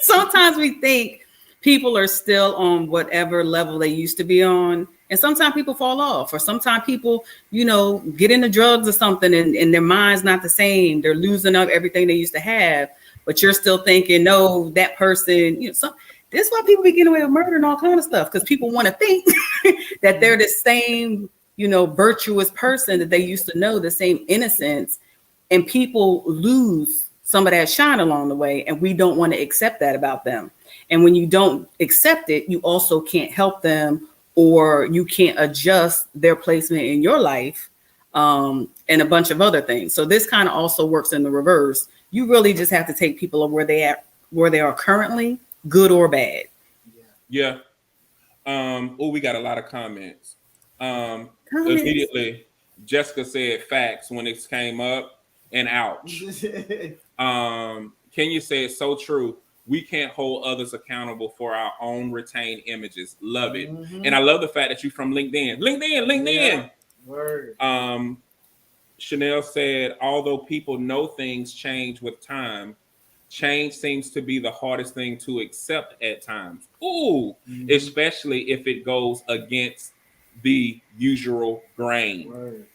sometimes we think people are still on whatever level they used to be on. And sometimes people fall off, or sometimes people, get into drugs or something and their mind's not the same. They're losing up everything they used to have, but you're still thinking, no, that person, this is why people be getting away with murder and all kind of stuff, because people want to think that they're the same, virtuous person that they used to know, the same innocence, and people lose some of that shine along the way, and we don't want to accept that about them. And when you don't accept it, you also can't help them, or you can't adjust their placement in your life, and a bunch of other things. So this kind of also works in the reverse. You really just have to take people where they are currently, good or bad. Yeah. We got a lot of comments. Immediately, Jessica said facts when it came up, and ouch. Kenya said so true. We can't hold others accountable for our own retained images. Love it. Mm-hmm. And I love the fact that you from LinkedIn. Yeah. Word. Chanel said, although people know things change with time, change seems to be the hardest thing to accept at times. Ooh, especially if it goes against the usual grain. Word.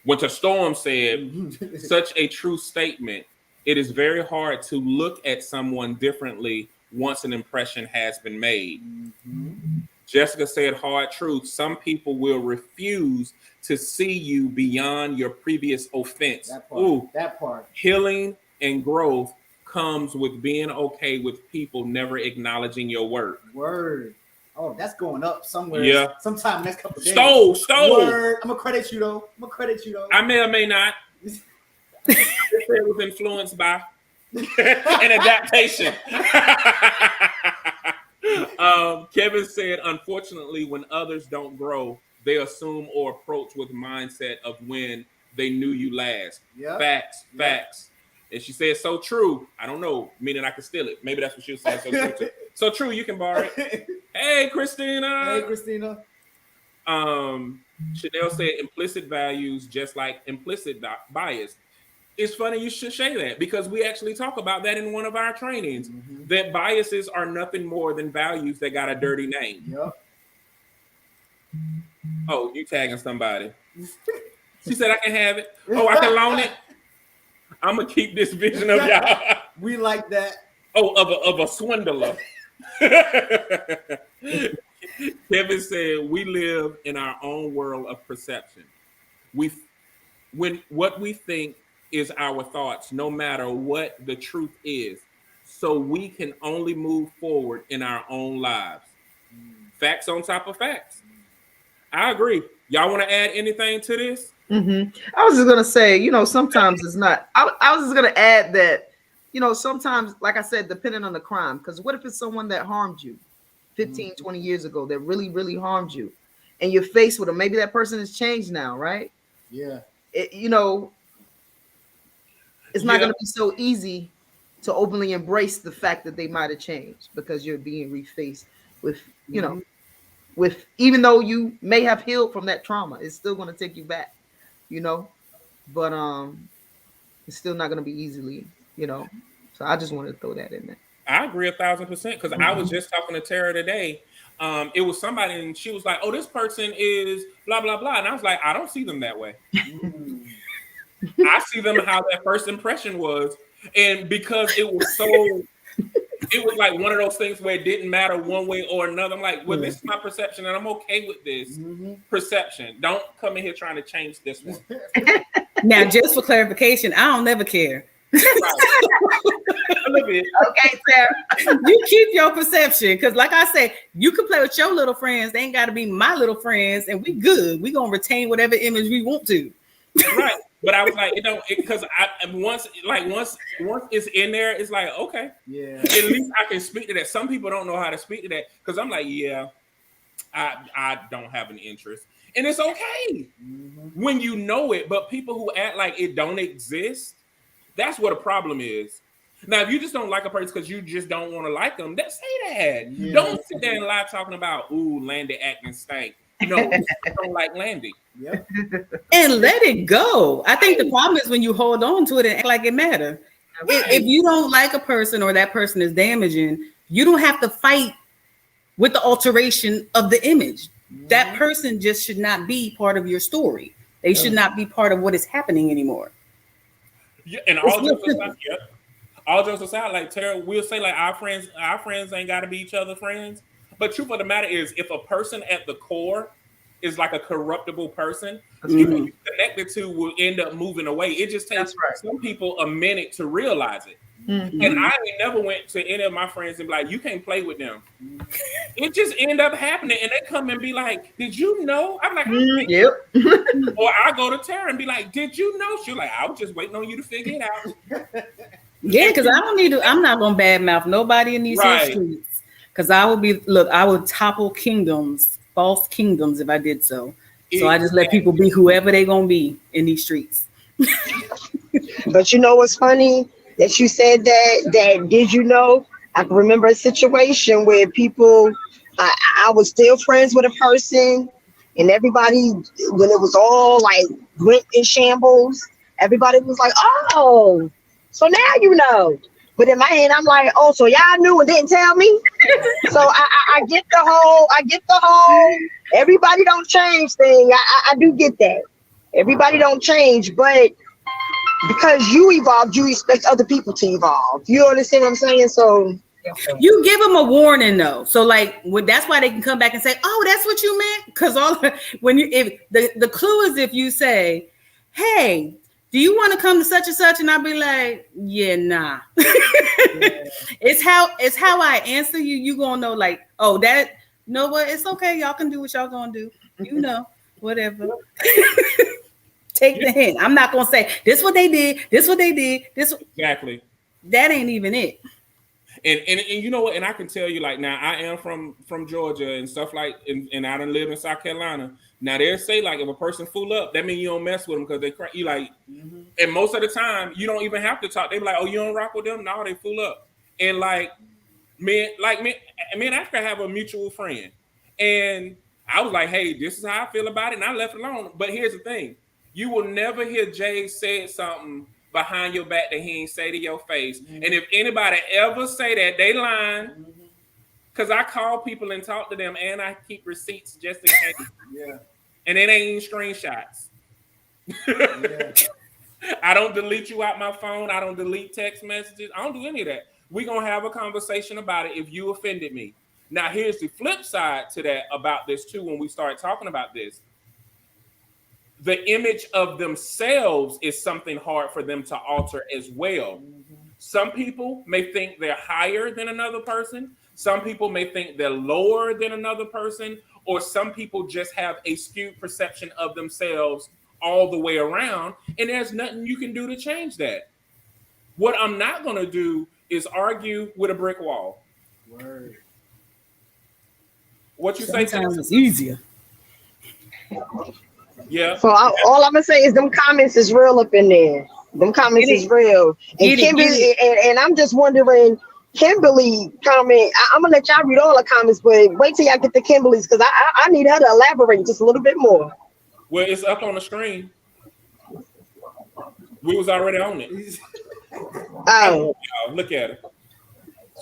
Winter Storm said, such a true statement. It is very hard to look at someone differently once an impression has been made. Mm-hmm. Jessica said, hard truth. Some people will refuse to see you beyond your previous offense. That part. Healing and growth comes with being okay with people never acknowledging your work. Word. Oh, that's going up somewhere. Yeah. Sometime next couple of days. Stole. Word. I'm gonna credit you though. I may or may not. It was influenced by an adaptation. Kevin said, unfortunately, when others don't grow, they assume or approach with mindset of when they knew you last. Yep. Facts. And she said, so true. I don't know, meaning I could steal it. Maybe that's what she was saying. So true, too. So true, you can borrow it. Hey, Christina. Chanel said, implicit values just like implicit bias. It's funny you should say that, because we actually talk about that in one of our trainings, that biases are nothing more than values that got a dirty name. Yep. Oh, you tagging somebody. She said I can have it. Oh, I can loan it. I'm going to keep this vision of y'all. We like that. Oh, of a swindler. Kevin said, we live in our own world of perception. When what we think is our thoughts, no matter what the truth is. So we can only move forward in our own lives. Facts on top of facts. I agree. Y'all want to add anything to this? I was just going to say, sometimes it's not. I was just going to add that, sometimes, like I said, depending on the crime, because what if it's someone that harmed you? 15, 20 years ago that really, really harmed you. And you're faced with them. Maybe that person has changed now, right? Yeah. You know, it's not going to be so easy to openly embrace the fact that they might have changed because you're being refaced with, you know, with, even though you may have healed from that trauma, it's still going to take you back, you know, but it's still not going to be easily, you know. So I just wanted to throw that in there. I agree 1,000% because I was just talking to Tara today. It was somebody and she was like, "Oh, this person is blah blah blah," and I was like, "I don't see them that way. I see them how that first impression was, and because it was so, it was like one of those things where it didn't matter one way or another. I'm like, well, this is my perception, and I'm okay with this perception. Don't come in here trying to change this one." Now, just for clarification, I don't never care. Okay, Sarah. You keep your perception because, like I said, you can play with your little friends. They ain't got to be my little friends, and we good. We gonna retain whatever image we want to. Right, but I was like, because once it's in there, it's like, okay, yeah, at least I can speak to that. Some people don't know how to speak to that because I'm like, yeah, I don't have an interest, and it's okay when you know it. But people who act like it don't exist, that's what a problem is. Now, if you just don't like a person because you just don't want to like them, say that. Yeah. Don't sit there and lie talking about, ooh, Landy acting stank. No, I don't like Landy. Yep. And let it go. I think the problem is when you hold on to it and act like it matters. Right. If you don't like a person or that person is damaging, you don't have to fight with the alteration of the image. That person just should not be part of your story. They should not be part of what is happening anymore. Yeah, and all jokes aside, like Tara, we'll say like our friends ain't got to be each other friends. But truth of the matter is, if a person at the core is like a corruptible person, people you connected to will end up moving away. It just takes some people a minute to realize it. And I never went to any of my friends and be like, you can't play with them. It just end up happening, and they come and be like, did you know? I'm like, yep. Or I go to Tara and be like, did you know? She's like, I was just waiting on you to figure it out. Yeah, because I don't need to. I'm not gonna badmouth nobody in these streets. Because I would topple kingdoms, false kingdoms, if I did so. So I just let people be whoever they gonna be in these streets. But you know what's funny? That you said that did you know? I can remember a situation where people, I was still friends with a person, and everybody, when it was all like went in shambles, everybody was like, oh, so now you know. But in my head, I'm like, oh, so y'all knew and didn't tell me. So I get the whole everybody don't change thing. I do get that. Everybody don't change, but because you evolved, you expect other people to evolve. You understand what I'm saying? So you give them a warning though. So like that's why they can come back and say, oh, that's what you meant. Because if the clue is if you say, hey, do you want to come to such and such? And I'll be like, yeah, nah. It's how I answer you. You gonna know like, oh, that, know what? It's okay. Y'all can do what y'all gonna do. You know, whatever. Take the hint. I'm not gonna say this what they did. This what they did. This exactly. That ain't even it. And you know what? And I can tell you, like, now I am from Georgia and stuff like, and I done live in South Carolina. Now they'll say like, if a person fool up, that means you don't mess with them because they cry. You like, and most of the time you don't even have to talk. They be like, oh, you don't rock with them? No, they fool up. And like, me and Africa have a mutual friend, and I was like, hey, this is how I feel about it, and I left it alone. But here's the thing. You will never hear Jay say something behind your back that he ain't say to your face. And if anybody ever say that, they lying. Because I call people and talk to them, and I keep receipts just in case. Yeah. And it ain't even screenshots. I don't delete you out my phone. I don't delete text messages. I don't do any of that. We're going to have a conversation about it if you offended me. Now, here's the flip side to that about this, too, when we start talking about this. The image of themselves is something hard for them to alter as well. Some people may think they're higher than another person. Some people may think they're lower than another person, or some people just have a skewed perception of themselves all the way around, and there's nothing you can do to change that. What I'm not going to do is argue with a brick wall. Word. What you say? Sometimes it's easier. Yeah. So all I'm gonna say is them comments is real up in there. Them comments is real. And Kimberly, and I'm just wondering, Kimberly comment. I'm gonna let y'all read all the comments, but wait till y'all get to Kimberly's because I need her to elaborate just a little bit more. Well, it's up on the screen. We was already on it. Oh, look at her.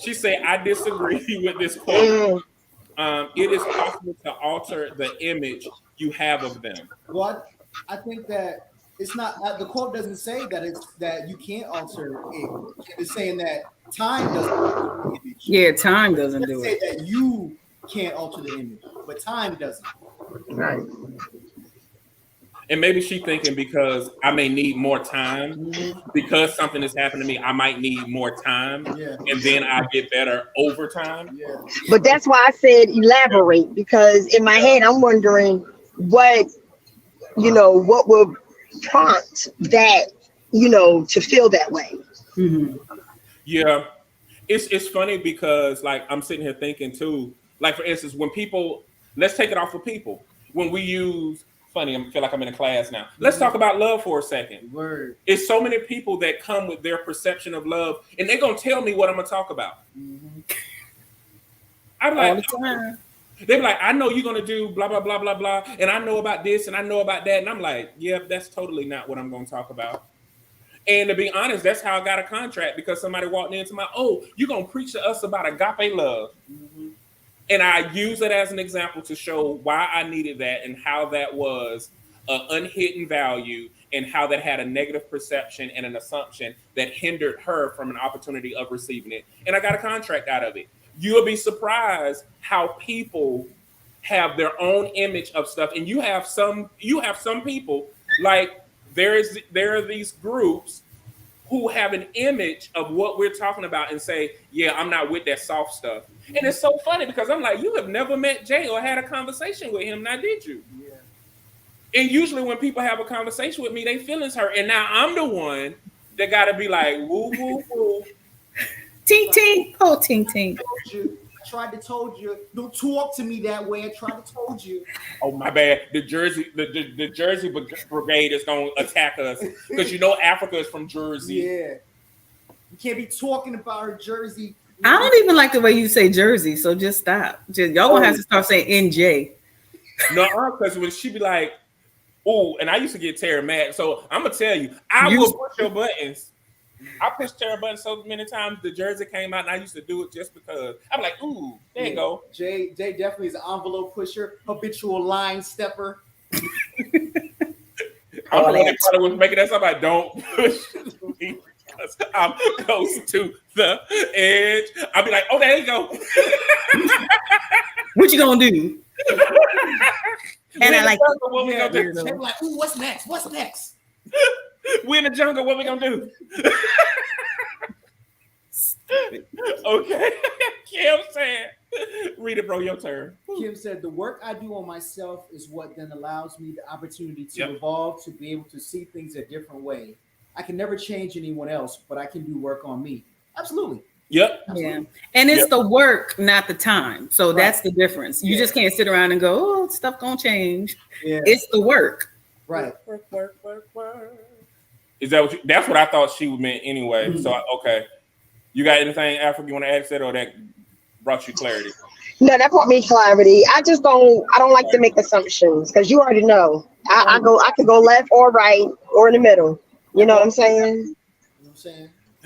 She said, "I disagree with this quote. It is possible to alter the image you have of them." Well, I think that it's not. The quote doesn't say that you can't alter it. It's saying that time doesn't alter the image. Yeah, time doesn't do say it. that you can't alter the image, but time doesn't. right. And maybe she thinking because I may need more time, because something is happening to me, I might need more time, and then I get better over time. Yeah. But that's why I said elaborate, because in my head I'm wondering what would prompt that, to feel that way. Mm-hmm. Yeah, it's funny because like I'm sitting here thinking too, like for instance, when people, let's take it off of people. When we use funny, I feel like I'm in a class now. Let's talk about love for a second. Word. It's so many people that come with their perception of love, and they're gonna tell me what I'm gonna talk about. I'm like, All the time. they're like, I know you're gonna do blah blah blah blah blah, and I know about this and I know about that, and I'm like, yeah, that's totally not what I'm gonna talk about. And to be honest, that's how I got a contract, because somebody walked into my, you're gonna preach to us about agape love. And I use it as an example to show why I needed that and how that was an unhidden value and how that had a negative perception and an assumption that hindered her from an opportunity of receiving it. And I got a contract out of it. You'll be surprised how people have their own image of stuff. And you have some people, like there are these groups who have an image of what we're talking about and say, yeah, I'm not with that soft stuff. And it's so funny because I'm like, you have never met Jay or had a conversation with him, now did you? Yeah. And usually when people have a conversation with me, they feelings hurt. And now I'm the one that got to be like, woo, woo, woo. Tink, tink. Oh, tink, tink. I tried to told you, don't talk to me that way. I tried to told you. Oh, my bad. The Jersey Brigade is going to attack us because Africa is from Jersey. Yeah. You can't be talking about her Jersey. I don't even like the way you say Jersey, so just stop. Y'all gonna have to start saying NJ. No, because when she be like, oh, and I used to get Teea mad. So I'm gonna tell you, I will push your buttons. I pushed Teea buttons so many times the Jersey came out, and I used to do it just because. I'm like, ooh, there you go. Jay definitely is an envelope pusher, habitual line stepper. I'm the one that probably was making that somebody don't push me. I'm close to the edge. I'll be like, oh, there you go. What you gonna do? And I like what we gonna do? They're like, ooh, what's next? What's next? We in the jungle, what we gonna do? Okay. Kim said, read it, bro, your turn. Kim said, the work I do on myself is what then allows me the opportunity to evolve, to be able to see things a different way. I can never change anyone else, but I can do work on me. Absolutely. Yep. Yeah. And it's the work, not the time. So that's the difference. You just can't sit around and go, stuff gonna change. Yeah. It's the work. Right. Work. Is that that's what I thought she meant anyway. Mm-hmm. So okay. You got anything, Africa, you want to add to that, or that brought you clarity? No, that brought me clarity. I don't like to make assumptions because you already know. I could go left or right or in the middle. You know what I'm saying?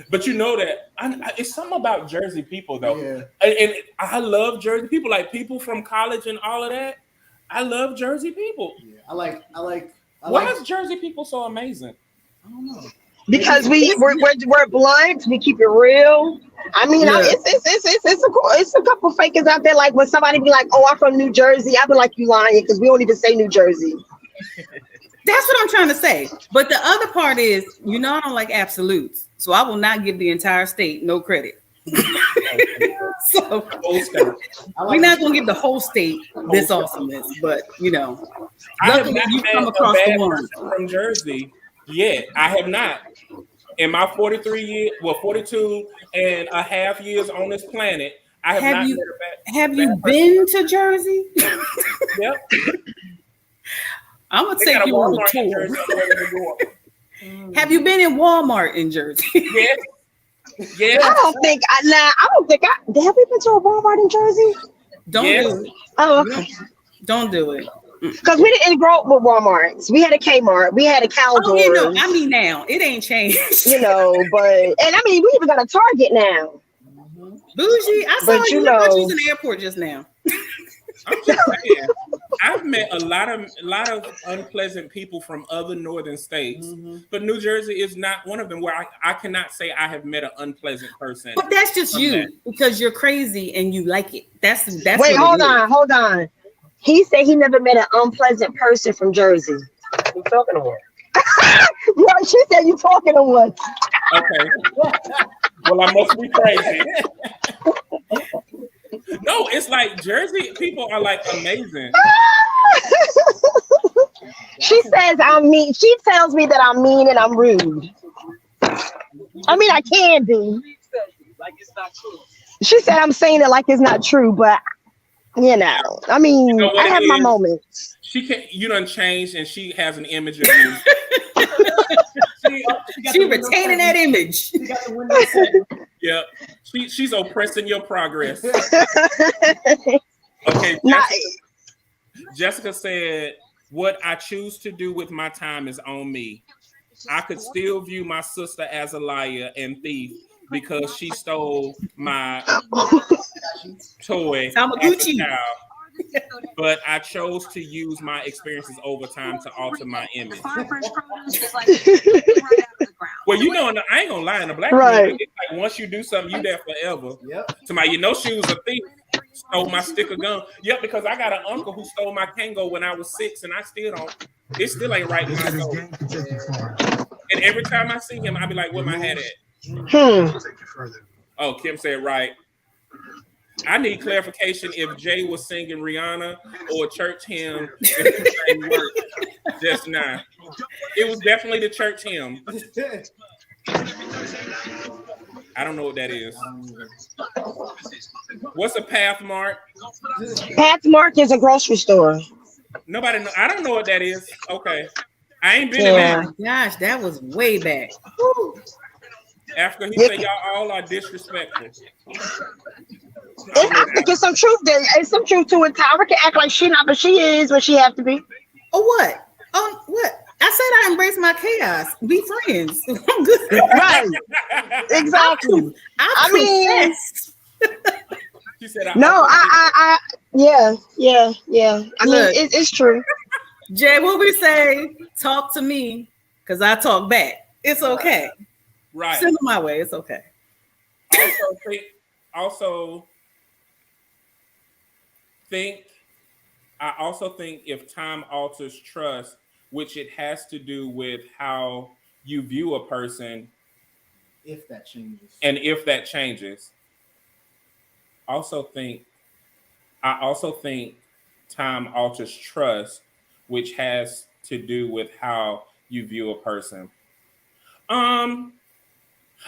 But you know that it's something about Jersey people though. Yeah. And I love Jersey people, like people from college and all of that. I love Jersey people. Yeah, I like. Why is Jersey people so amazing? I don't know. Because we're blunt. We keep it real. I mean, it's a couple fakers out there. Like when somebody be like, "Oh, I'm from New Jersey," I be like, "You lying?" Because we don't even say New Jersey. That's what I'm trying to say. But the other part is, I don't like absolutes. So I will not give the entire state no credit. So we're not going to give the whole state this awesomeness. But, luckily you come across the one. From Jersey, I have not. In my 42 and a half years on this planet, I have not you met a bad, have bad you person. been to Jersey? Yep. I'm gonna They take got a you on Walmart a in tour. Jersey on the way to New York. Have you been in Walmart in Jersey? Yes. Yes. I don't think have we been to a Walmart in Jersey? Don't Yes. do it. Oh, okay. Don't do it. Because we didn't grow up with Walmarts. We had a Kmart. We had a Caldor. Oh, you know, I mean now it ain't changed. You know, and I mean, we even got a Target now. Bougie. I saw But you. you I thought you know- was in the airport just now. I'm just saying, I've met a lot of unpleasant people from other northern states, but New Jersey is not one of them. Where I cannot say I have met an unpleasant person. But that's just from you that. because you're crazy and you like it. That's Wait, what hold it is. hold on. He said he never met an unpleasant person from Jersey. Who's talking to her? No, she said you talking to one. Okay. Well, I must be crazy. No, it's like Jersey people are like amazing. She says I'm mean. She tells me that I'm mean and I'm rude. I mean, I can be. Like it's not true. She said I'm saying it like it's not true, but you know, I mean, know what I have it my is? moments. She can you done changed and she has an image of you. She retaining that image. She got the window set. Yep. She's oppressing your progress. Okay. Not, Jessica said, what I choose to do with my time is on me. I could still view my sister as a liar and thief because she stole my toy as a Tamaguchi. child. But I chose to use my experiences over time to alter my image. Well, you know, I ain't gonna lie, in the black community, it's like once you do something, you there forever. Yep. Somebody, you know, she was a thief, stole my sticker gun. Yep, because I got an uncle who stole my Kango when I was 6, and I still don't. It still ain't right in my soul. And every time I see him, I be like, "Where my hat at?" Oh, Kim said right. I need clarification if Jay was singing Rihanna or a church hymn. Just now. It was definitely the church hymn. I don't know what that is. What's a Pathmark? Pathmark is a grocery store. Nobody know. I don't know what that is. Okay. I ain't been Yeah. in Oh gosh, that was way back. there. After he said y'all all are disrespectful. I think it's some truth there. It's some truth to it. Tyra can act like she not, but she is what she have to be. Oh what? Oh what? I said I embrace my chaos. Be friends. I'm good. Right. Exactly. I mean, She said, no, yeah. I mean, Look. it's true. Jay, what we say? Talk to me, cause I talk back. It's okay. right. Send them my way. It's okay. I also think if time alters trust, which it has to do with how you view a person, If that changes. and if that changes. I also think time alters trust, which has to do with how you view a person. I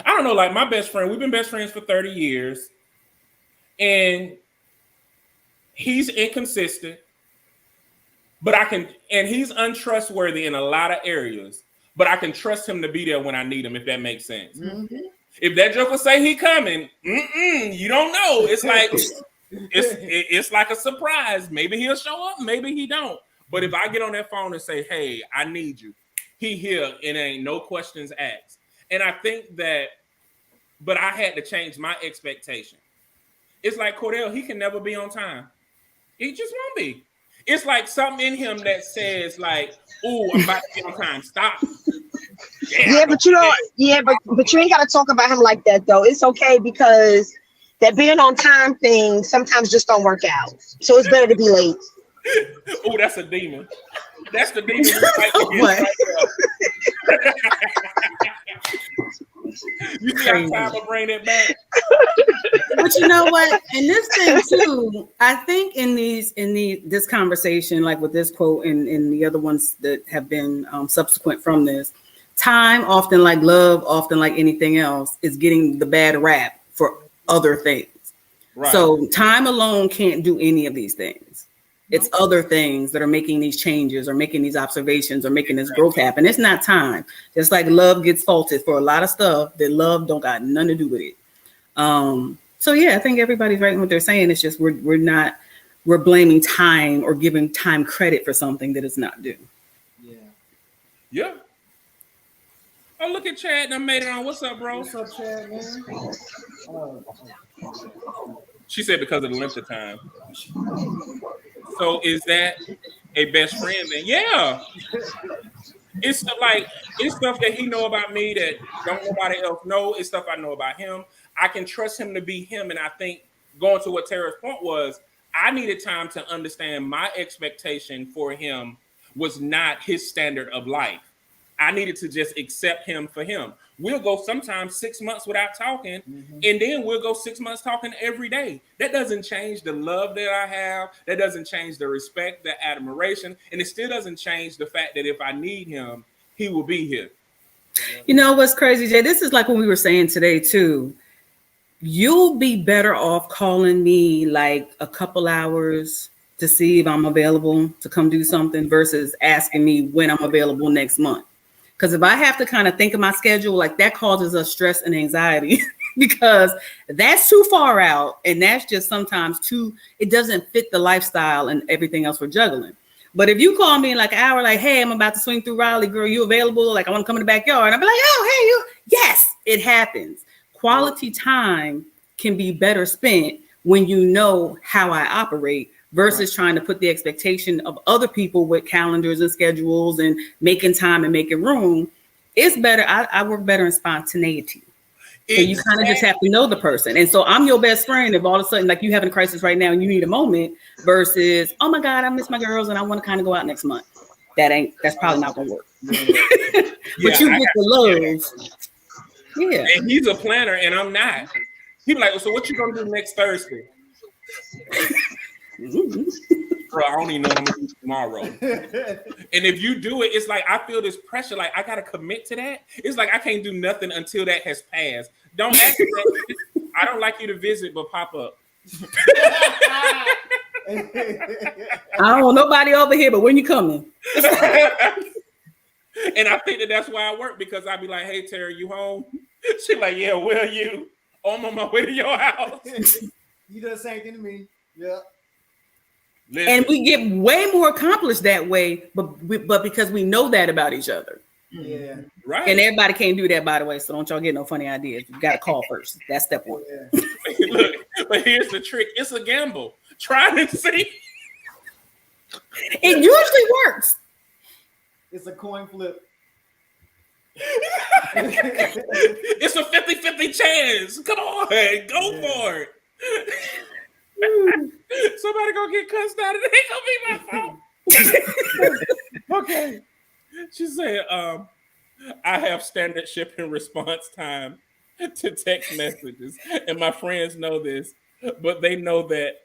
don't know, like my best friend, we've been best friends for 30 years, and he's inconsistent, but and he's untrustworthy in a lot of areas, but I can trust him to be there when I need him, if that makes sense. Mm-hmm. If that joker say he coming, you don't know. It's like it's like a surprise. Maybe he'll show up, maybe he don't. But if I get on that phone and say, "Hey, I need you," he here, and ain't no questions asked. And I think that, but I had to change my expectation. It's like Cordell, he can never be on time. He just won't be. It's like something in him that says, like, "Ooh, I'm about to be on time. Stop." Yeah, but you know, but you ain't got to talk about him like that though. It's okay because that being on time thing sometimes just don't work out. So it's better to be late. Oh, that's a demon. That's the demon. We fight against What? right there. You see how time will bring it back? But you know what? And this thing too, I think in this conversation, like with this quote and the other ones that have been subsequent from this, time, often like love, often like anything else, is getting the bad rap for other things. Right. So time alone can't do any of these things. It's other things that are making these changes or making these observations or making this growth happen. It's not time. Just like love gets faulted for a lot of stuff that love don't got nothing to do with it. So yeah, I think everybody's right in what they're saying. It's just we're blaming time or giving time credit for something that is not due. Yeah. Yeah. Oh, look at Chad. I made it on. What's up, bro? What's up, Chad, man? She said because of the length of time. So is that a best friend then? Yeah. It's stuff that he know about me that don't nobody else know. It's stuff I know about him. I can trust him to be him. And I think going to what Tara's point was, I needed time to understand my expectation for him was not his standard of life. I needed to just accept him for him. We'll go sometimes 6 months without talking, and then we'll go 6 months talking every day. That doesn't change the love that I have. That doesn't change the respect, the admiration, and it still doesn't change the fact that if I need him, he will be here. You know what's crazy, Jay? This is like what we were saying today too. You'll be better off calling me like a couple hours to see if I'm available to come do something versus asking me when I'm available next month. Because if I have to kind of think of my schedule, like that causes us stress and anxiety because that's too far out. And that's just sometimes it doesn't fit the lifestyle and everything else we're juggling. But if you call me in like an hour, like, hey, I'm about to swing through Raleigh, girl, you available? Like, I want to come in the backyard. And I'll be like, oh, hey, you. Yes, it happens. Quality time can be better spent when you know how I operate versus trying to put the expectation of other people with calendars and schedules and making time and making room. It's better. I work better in spontaneity. So you kind of just have to know the person. And so I'm your best friend if all of a sudden, like you having a crisis right now and you need a moment versus, oh my God, I miss my girls and I want to kind of go out next month. That's probably not gonna work. But you get the love. Yeah. And he's a planner and I'm not. He's like, so what you gonna do next Thursday? Bro, I don't even know what I'm gonna do tomorrow. And if you do it, it's like I feel this pressure, like I gotta commit to that. It's like I can't do nothing until that has passed. Don't ask me that. I don't like you to visit, but pop up. I don't want nobody over here, but when you coming? And I think that's why I work because I'd be like, hey Terry, you home? She's like, yeah, where are you? Oh, I'm on my way to your house. You do the same thing to me. Yeah. Listen. And we get way more accomplished that way, but because we know that about each other. Yeah. Right. And everybody can't do that, by the way. So don't y'all get no funny ideas. You got to call first. That's step one. Yeah. Look, but here's the trick. It's a gamble. Try and see. It usually works. It's a coin flip. It's a 50-50 chance. Come on, go for it. Somebody gonna get cussed out. It ain't gonna be my fault. Okay. She said, I have standard shipping response time to text messages, and my friends know this, but they know that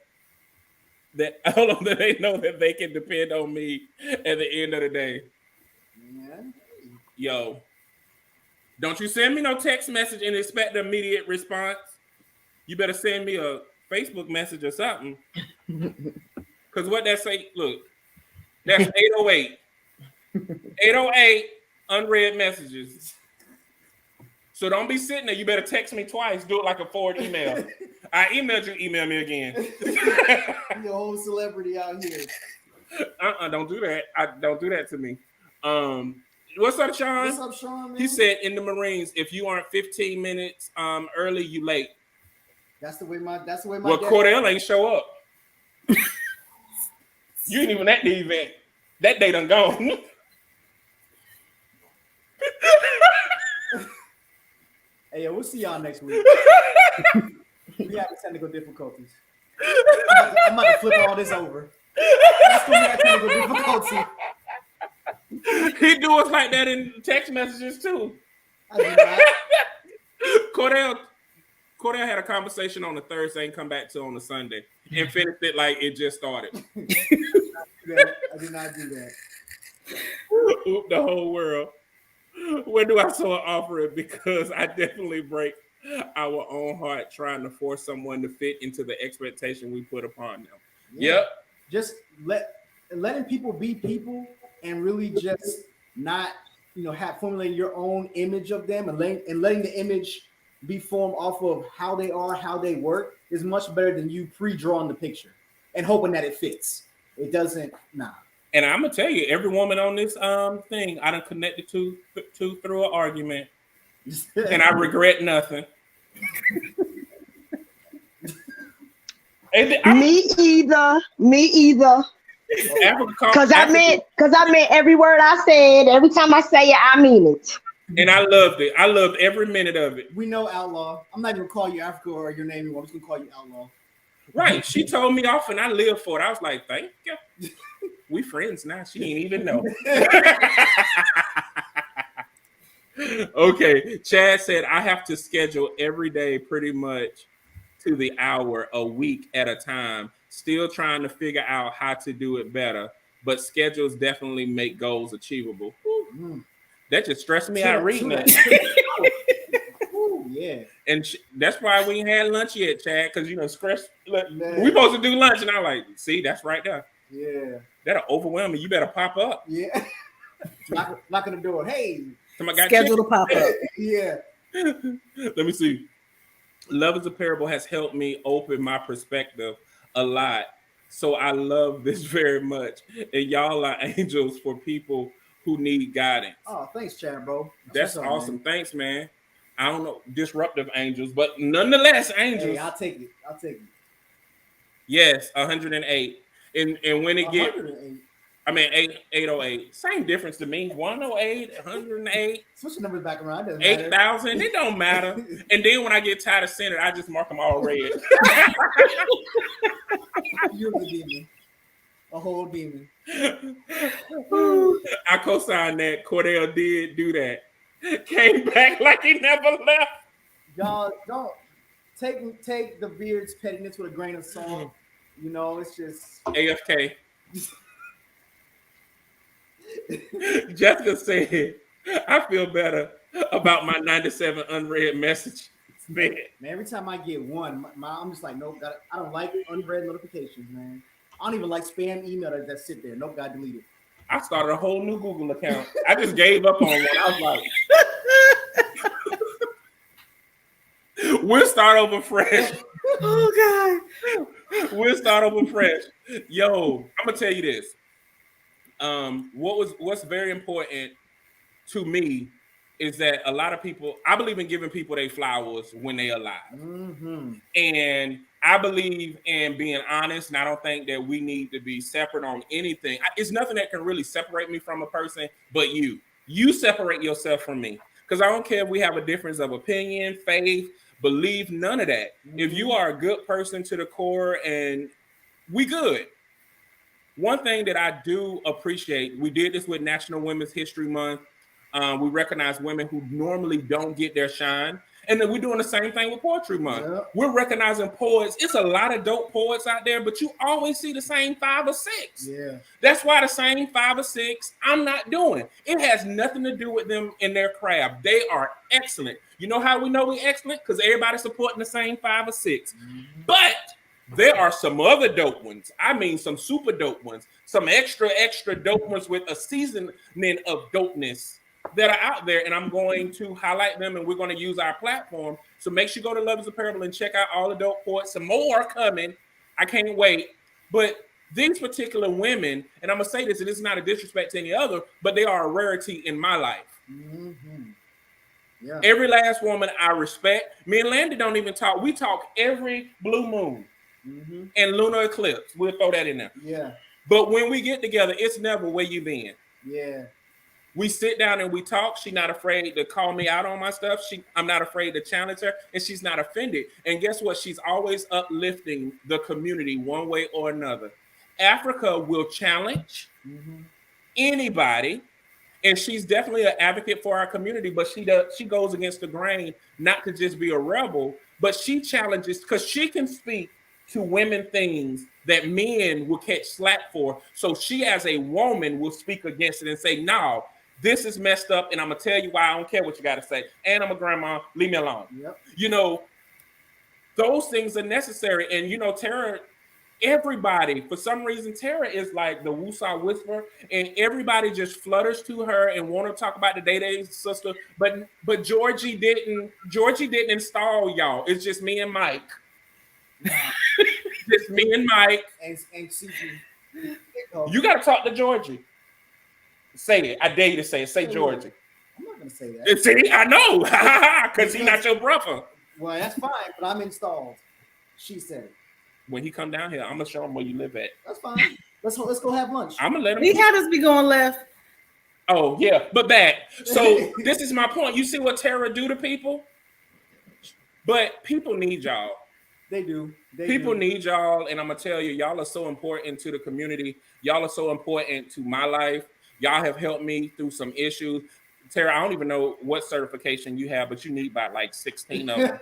they know that they can depend on me at the end of the day. Yeah. Yo, don't you send me no text message and expect an immediate response. You better send me a Facebook message or something. Because what that say, look, that's 808. 808 unread messages. So don't be sitting there. You better text me twice. Do it like a forward email. I emailed you, email me again. You're a whole celebrity out here. Don't do that. Don't do that to me. What's up, Sean? What's up, Sean, man? He said in the Marines, if you aren't 15 minutes early, you late. That's the way my Well, Cordell ain't show up. You ain't even at the event. That day done gone. Hey, yo, we'll see y'all next week. We have technical difficulties. I'm about to flip all this over. That's gonna be a technical difficulty. He do us like that in text messages too. I do not. Cordell had a conversation on the Thursday and come back to on the Sunday and finished it like it just started. I did not do that. Oop, the whole world. Where do I so offer it? Because I definitely break our own heart trying to force someone to fit into the expectation we put upon them. Yeah. Yep. Just letting people be people and really just not, have formulating your own image of them and letting the image be formed off of how they are, how they work is much better than you pre-drawing the picture and hoping that it fits. It doesn't, nah. And I'm gonna tell you, every woman on this thing I done connected to through an argument, and I regret nothing. Me either. Because I meant every word I said. Every time I say it, I mean it. And I loved it. I loved every minute of it. We know Outlaw. I'm not even gonna call you Africa or your name anymore. I'm just gonna call you Outlaw. Right. She told me off and I lived for it. I was like, thank you. We friends now. She ain't even know. Okay. Chad said, I have to schedule every day pretty much to the hour, a week at a time. Still trying to figure out how to do it better. But schedules definitely make goals achievable. That just stressed me out reading that. Yeah. And that's why we ain't had lunch yet, Chad, because, stress. We supposed to do lunch. And I'm like, see, that's right there. Yeah. That'll overwhelm me. You better pop up. Yeah. Knock on the door. Hey. Schedule to pop up. Yeah. Let me see. Love is a Parable has helped me open my perspective a lot. So I love this very much. And y'all are angels for people who need guidance. Oh, thanks, Chad, bro. That's awesome. Man. Thanks, man. I don't know, disruptive angels, but nonetheless, angels. Hey, I'll take it. Yes, 108. And when it get, 108. I mean 808. Same difference to me. 108, 108. Switch the numbers back around. 8,000. It don't matter. And then when I get tired of center, I just mark them all red. You're the demon. A whole demon. I co-signed that. Cordell did do that. Came back like he never left. Y'all don't take the Beard's pettiness with a grain of salt. It's just AFK. Jessica said, I feel better about my 97 unread message. Man, every time I get one, I'm just like, nope, I don't like unread notifications, man. I don't even like spam email that sit there. Nope, got deleted. I started a whole new Google account. I just gave up on one. I was like, we'll start over fresh. Oh, God. We'll start over fresh. Yo, I'm going to tell you this. What's very important to me is that a lot of people, I believe in giving people their flowers when they're alive. Mm-hmm. And I believe in being honest, and I don't think that we need to be separate on anything. It's nothing that can really separate me from a person, but you. You separate yourself from me. Because I don't care if we have a difference of opinion, faith, belief, none of that. Mm-hmm. If you are a good person to the core and we good. One thing that I do appreciate, we did this with National Women's History Month. We recognize women who normally don't get their shine. And then we're doing the same thing with Poetry Month. Yep. We're recognizing poets. It's a lot of dope poets out there, but you always see the same 5 or 6. Yeah. That's why the same 5 or 6 I'm not doing. It has nothing to do with them and their craft. They are excellent. You know how we know we're excellent? Because everybody's supporting the same 5 or 6. Mm-hmm. But there are some other dope ones. I mean, some super dope ones. Some extra dope ones with a seasoning of dopeness that are out there, and I'm going to highlight them, and we're going to use our platform. So make sure you go to Love is a Parable and check out all the dope poets. Some more are coming. I can't wait. But these particular women, and I'm going to say this, and this is not a disrespect to any other, but they are a rarity in my life. Mm-hmm. Yeah. Every last woman I respect. Me and Landy don't even talk. We talk every blue moon and lunar eclipse. We'll throw that in there. Yeah. But when we get together, it's never where you been. Yeah. We sit down and we talk. She's not afraid to call me out on my stuff. I'm not afraid to challenge her, and she's not offended. And guess what? She's always uplifting the community one way or another. Africa will challenge anybody, and she's definitely an advocate for our community, but she goes against the grain, not to just be a rebel, but she challenges because she can speak to women things that men will catch slack for. So she, as a woman, will speak against it and say, no, This is messed up, and I'm gonna tell you why. I don't care what you got to say. And I'm a grandma. Leave me alone. Yep. You know, those things are necessary. And you know, Tara, everybody, for some reason, Tara is like the Woosah whisperer, and everybody just flutters to her and want to talk about the Day sister. But Georgie didn't install y'all. It's just me and Mike. Just me and Mike. And CG. You got to talk to Georgie. Say it. I dare you to say it. Say Georgie. I'm not gonna say that. See, I know, because he's not your brother. Well, that's fine, but I'm installed. She said. When he come down here, I'm gonna show him where you live at. That's fine. Let's go have lunch. I'm gonna let him. He had us be going left. Oh yeah, but back. So this is my point. You see what Tara do to people? But people need y'all. They do. People need y'all, and I'm gonna tell you, y'all are so important to the community. Y'all are so important to my life. Y'all have helped me through some issues. Tara, I don't even know what certification you have, but you need about like 16 of them.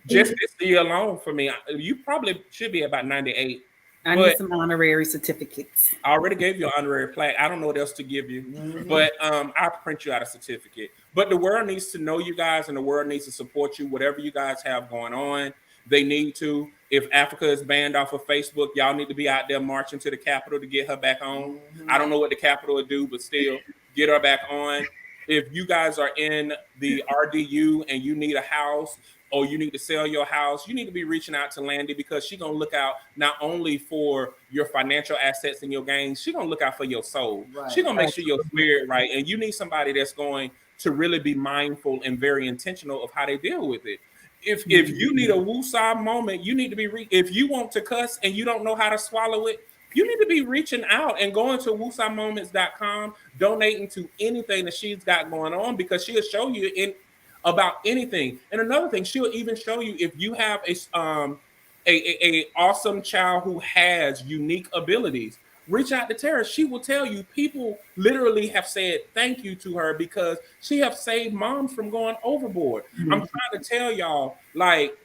Just this year alone for me, you probably should be about 98. I need some honorary certificates. I already gave you an honorary plaque. I don't know what else to give you, but I'll print you out a certificate. But the world needs to know you guys, and the world needs to support you, whatever you guys have going on. They need to. If Africa is banned off of Facebook, y'all need to be out there marching to the Capitol to get her back on. I don't know what the Capitol would do, but still get her back on. If you guys are in the RDU and you need a house or you need to sell your house, you need to be reaching out to Landy, because she's going to look out not only for your financial assets and your gains, she's going to look out for your soul. Right. She's going to make sure your spirit right. And you need somebody that's going to really be mindful and very intentional of how they deal with it. If you need a woosah moment, you need to be if you want to cuss and you don't know how to swallow it, you need to be reaching out and going to woosahmoments.com, donating to anything that she's got going on, because she'll show you about anything. And another thing, she'll even show you if you have a awesome child who has unique abilities. Reach out to Tara. She will tell you, people literally have said thank you to her because she have saved moms from going overboard. I'm trying to tell y'all, like,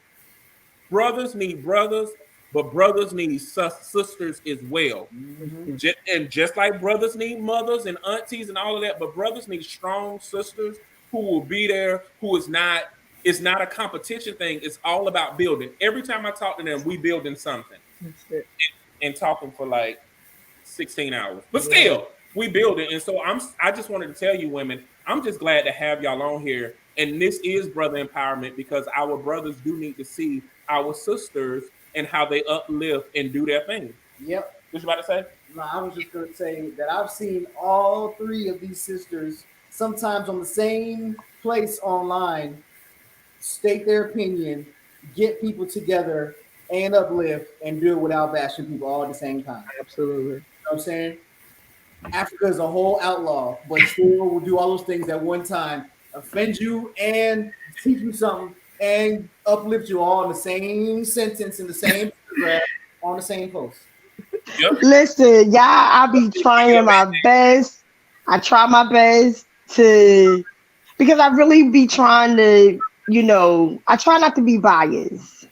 brothers need brothers, but brothers need sisters as well. And just like brothers need mothers and aunties and all of that, but brothers need strong sisters who will be there, who is not, it's not a competition thing. It's all about building. Every time I talk to them, we building something. That's it. And talking for like 16 hours, but still we build it. And so I just wanted to tell you women, I'm just glad to have y'all on here. And this is brother empowerment, because our brothers do need to see our sisters and how they uplift and do their thing. Yep. What you about to say? No, I was just going to say that I've seen all three of these sisters sometimes on the same place online state their opinion, get people together and uplift and do it without bashing people all at the same time. Absolutely. You know what I'm saying? Africa is a whole outlaw, but still will do all those things at one time, offend you and teach you something and uplift you all in the same sentence, in the same paragraph, on the same post. Yep. Listen, y'all, I be trying my best. I try my best to, because I really be trying to, I try not to be biased,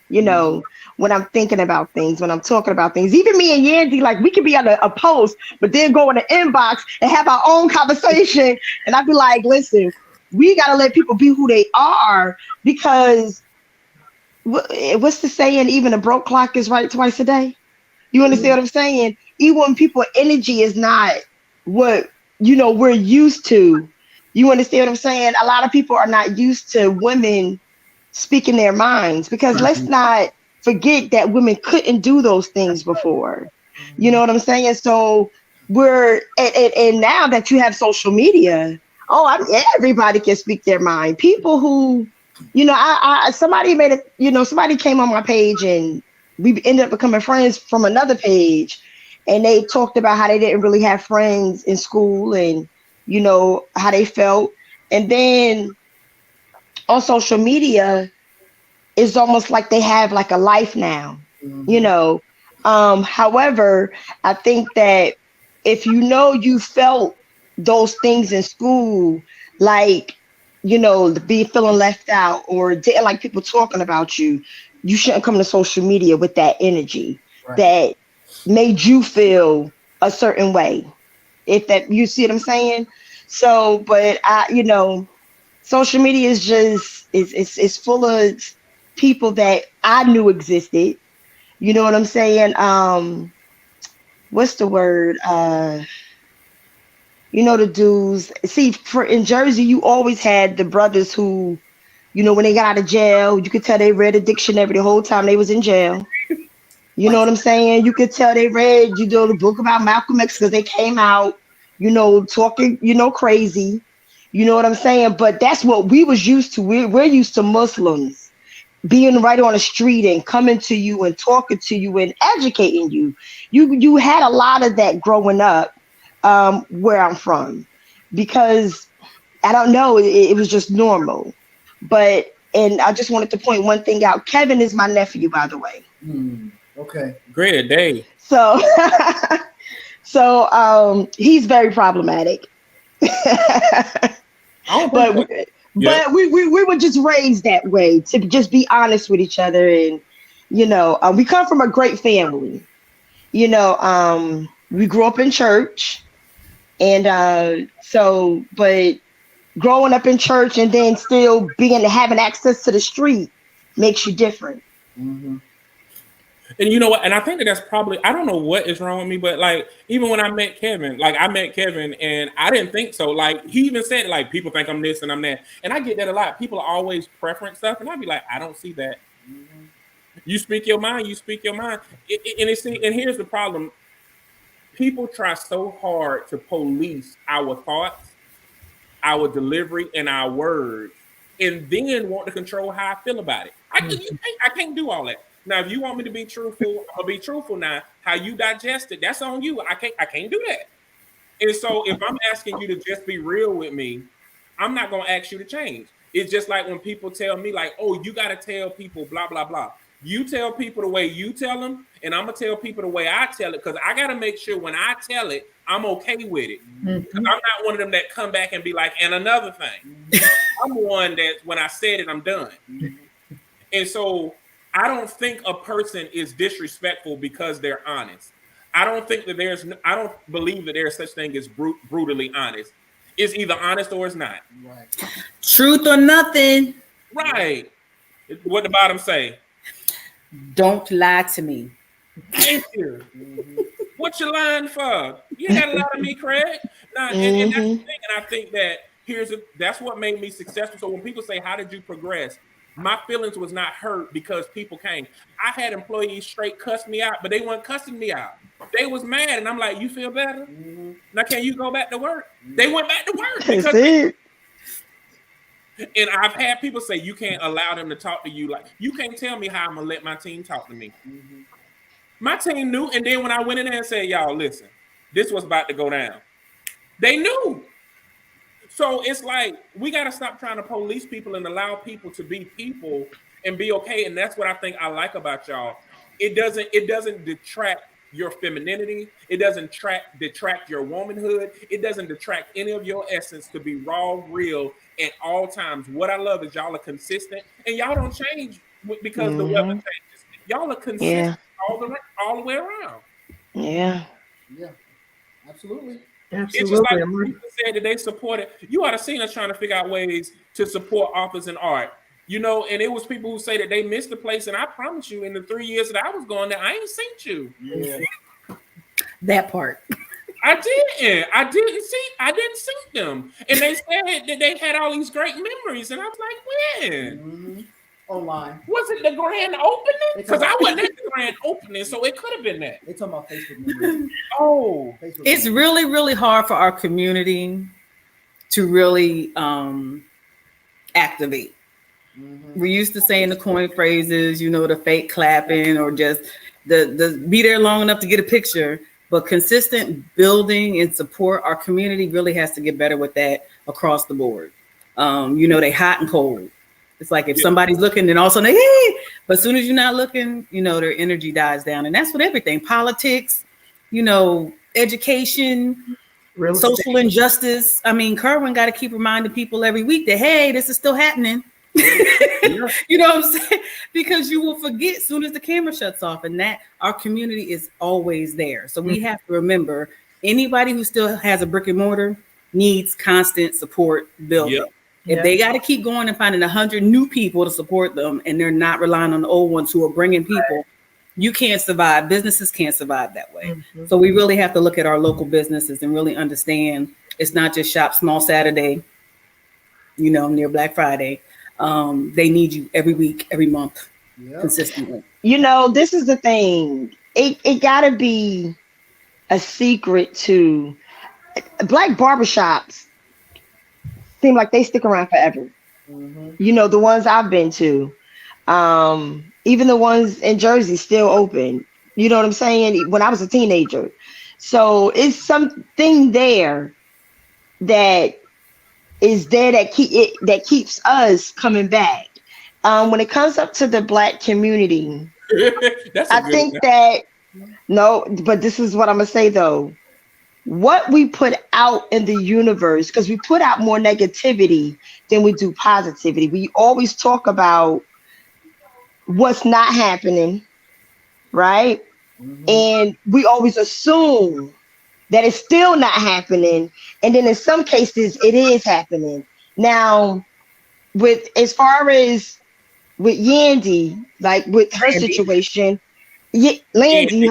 when I'm thinking about things, when I'm talking about things. Even me and Yandy, like, we could be on a post, but then go in the inbox and have our own conversation. And I'd be like, listen, we got to let people be who they are, because what's the saying? Even a broke clock is right twice a day. You understand what I'm saying? Even when people's energy is not what, we're used to. You understand what I'm saying? A lot of people are not used to women speaking their minds, because let's not forget that women couldn't do those things before. You know what I'm saying? So and now that you have social media, everybody can speak their mind. People who, somebody made it, somebody came on my page and we ended up becoming friends from another page, and they talked about how they didn't really have friends in school and, how they felt. And then on social media, it's almost like they have like a life now, However, I think that if you felt those things in school, like, be feeling left out or didn't like people talking about you, you shouldn't come to social media with that energy that made you feel a certain way. if that, you see what I'm saying? So, but social media is just, it's full of people that I knew existed. You know what I'm saying? What's the word? The dudes. See, for in Jersey, you always had the brothers who, when they got out of jail, you could tell they read a dictionary the whole time they was in jail. You know what I'm saying? You could tell they read, the book about Malcolm X because they came out, talking, crazy. You know what I'm saying? But that's what we was used to. We're used to Muslims being right on the street and coming to you and talking to you and educating you. You had a lot of that growing up where I'm from, because I don't know, it was just normal. And I just wanted to point one thing out. Kevin is my nephew, by the way. Okay. Great day. So he's very problematic. But we were just raised that way, to just be honest with each other. And we come from a great family. We grew up in church, and but growing up in church and then still having access to the street makes you different. Mm-hmm. And you know what? And I think that's probably, I don't know what is wrong with me, but like, even when I met Kevin and I didn't think so. Like, he even said, like, people think I'm this and I'm that. And I get that a lot. People always preference stuff. And I'd be like, I don't see that. Mm-hmm. You speak your mind. And here's the problem. People try so hard to police our thoughts, our delivery, and our words, and then want to control how I feel about it. I can't do all that. Now, if you want me to be truthful, I'll be truthful. Now, how you digest it, that's on you. I can't do that. And so if I'm asking you to just be real with me, I'm not going to ask you to change. It's just like when people tell me, like, oh, you got to tell people blah, blah, blah. You tell people the way you tell them, and I'm going to tell people the way I tell it, because I got to make sure when I tell it, I'm okay with it. Because I'm not one of them that come back and be like, and another thing. I'm one that when I said it, I'm done. And so I don't think a person is disrespectful because they're honest. I don't believe that there's such thing as brutally honest. It's either honest or it's not. Right. Truth or nothing. Right. What the bottom say? Don't lie to me. Thank you. What you lying for? You ain't got a lot of me, Craig. Now, and that's the thing. And I think that that's what made me successful. So when people say, how did you progress? My feelings was not hurt because people came. I had employees straight cuss me out, but they weren't cussing me out. They was mad, and I'm like, you feel better? Mm-hmm. Now, can you go back to work? They went back to work. And I've had people say, you can't allow them to talk to you. Like, you can't tell me how I'm going to let my team talk to me. Mm-hmm. My team knew, and then when I went in there and said, y'all, listen, this was about to go down. They knew. So it's like, we got to stop trying to police people and allow people to be people and be okay. And that's what I think I like about y'all. It doesn't detract your femininity. It doesn't detract your womanhood. It doesn't detract any of your essence to be raw, real at all times. What I love is y'all are consistent, and y'all don't change because the weather changes. Y'all are consistent all the way around. Yeah. Yeah. Absolutely. It's just like people said that they supported. You ought to seen us trying to figure out ways to support authors and art. And it was people who say that they missed the place. And I promise you, in the 3 years that I was going there, I ain't seen you. Yeah. That part. I didn't see them. And they said that they had all these great memories. And I was like, when? Mm-hmm. Online. Was it the grand opening? Because I wasn't at the grand opening, so it could have been that. They talking about Facebook memories. Oh. Facebook it's really, really hard for our community to really activate. Mm-hmm. We're used to saying the coin phrases, the fake clapping, or just the be there long enough to get a picture. But consistent building and support, our community really has to get better with that across the board. They hot and cold. It's like if somebody's looking, then all of a sudden, hey, but as soon as you're not looking, their energy dies down. And that's with everything. Politics, education, social injustice. I mean, Kerwin got to keep reminding people every week that, hey, this is still happening. You know what I'm saying? Because you will forget as soon as the camera shuts off, and that our community is always there. So we have to remember Anybody who still has a brick and mortar needs constant support building. Yep. If they got to keep going and finding 100 new people to support them, and they're not relying on the old ones who are bringing people, you can't survive. Businesses can't survive that way. So we really have to look at our local businesses and really understand it's not just shop small Saturday, near Black Friday. They need you every week, every month, consistently. This is the thing. It gotta be a secret to Black barbershops. Seem like they stick around forever. The ones I've been to, even the ones in Jersey still open. You know what I'm saying? When I was a teenager. So it's something there that is there that keeps us coming back. When it comes up to the Black community, I think that no, but this is what I'm gonna say though. What we put out in the universe, because we put out more negativity than we do positivity. We always talk about what's not happening, right? And we always assume that it's still not happening. And then in some cases it is happening. Now, as far as with Yandy, like with her situation, Landy.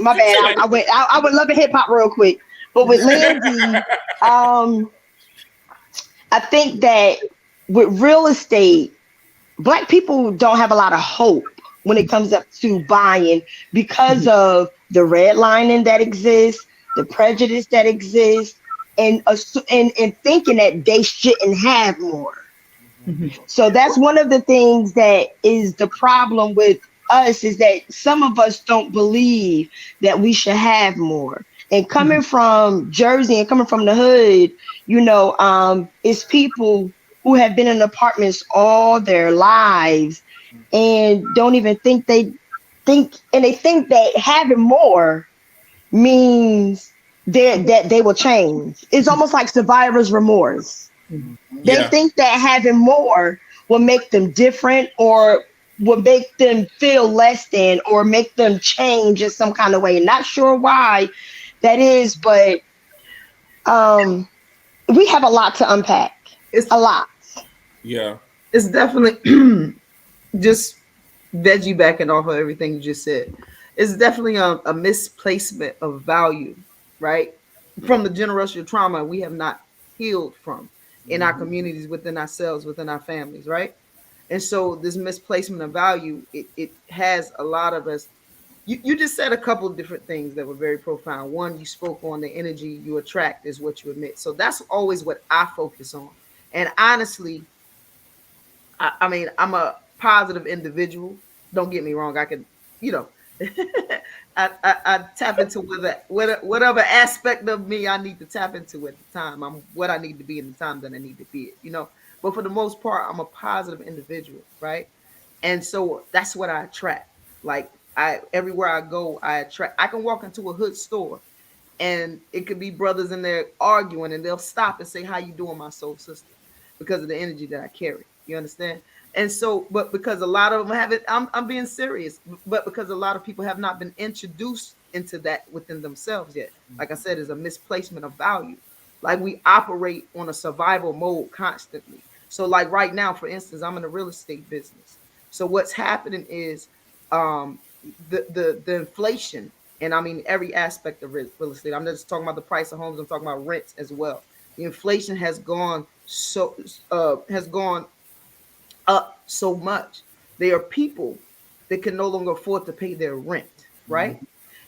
My bad. I would love a hip hop real quick, but with Landy, I think that with real estate, Black people don't have a lot of hope when it comes up to buying because of the redlining that exists, the prejudice that exists, and thinking that they shouldn't have more. So that's one of the things that is the problem with us, is that some of us don't believe that we should have more. And coming from Jersey and coming from the hood, it's people who have been in apartments all their lives and don't even think they think that having more means that they will change. It's almost like survivor's remorse. They think that having more will make them different, or will make them feel less than, or make them change in some kind of way. Not sure why that is, but we have a lot to unpack. It's a lot. Yeah. It's definitely just veggie backing off of everything you just said. It's definitely a misplacement of value, right? From the generational trauma we have not healed from in our communities, within ourselves, within our families, right? And so this misplacement of value, it has a lot of us. You just said a couple of different things that were very profound. One, you spoke on the energy you attract is what you emit. So that's always what I focus on. And honestly, I mean, I'm a positive individual. Don't get me wrong. I can, I tap into whatever aspect of me I need to tap into at the time. I'm what I need to be in the time that I need to be it, But for the most part, I'm a positive individual, right? And so that's what I attract. Like everywhere I go, I attract. I can walk into a hood store, and it could be brothers in there arguing, and they'll stop and say, "How you doing, my soul sister?" Because of the energy that I carry. You understand? And so, but because a lot of them haven't, I'm being serious, but because a lot of people have not been introduced into that within themselves yet. Like I said, is a misplacement of value. Like we operate on a survival mode constantly. So like right now, for instance, I'm in the real estate business. So what's happening is the inflation, and I mean every aspect of real estate. I'm not just talking about the price of homes, I'm talking about rents as well. The inflation has gone up so much. There are people that can no longer afford to pay their rent, right?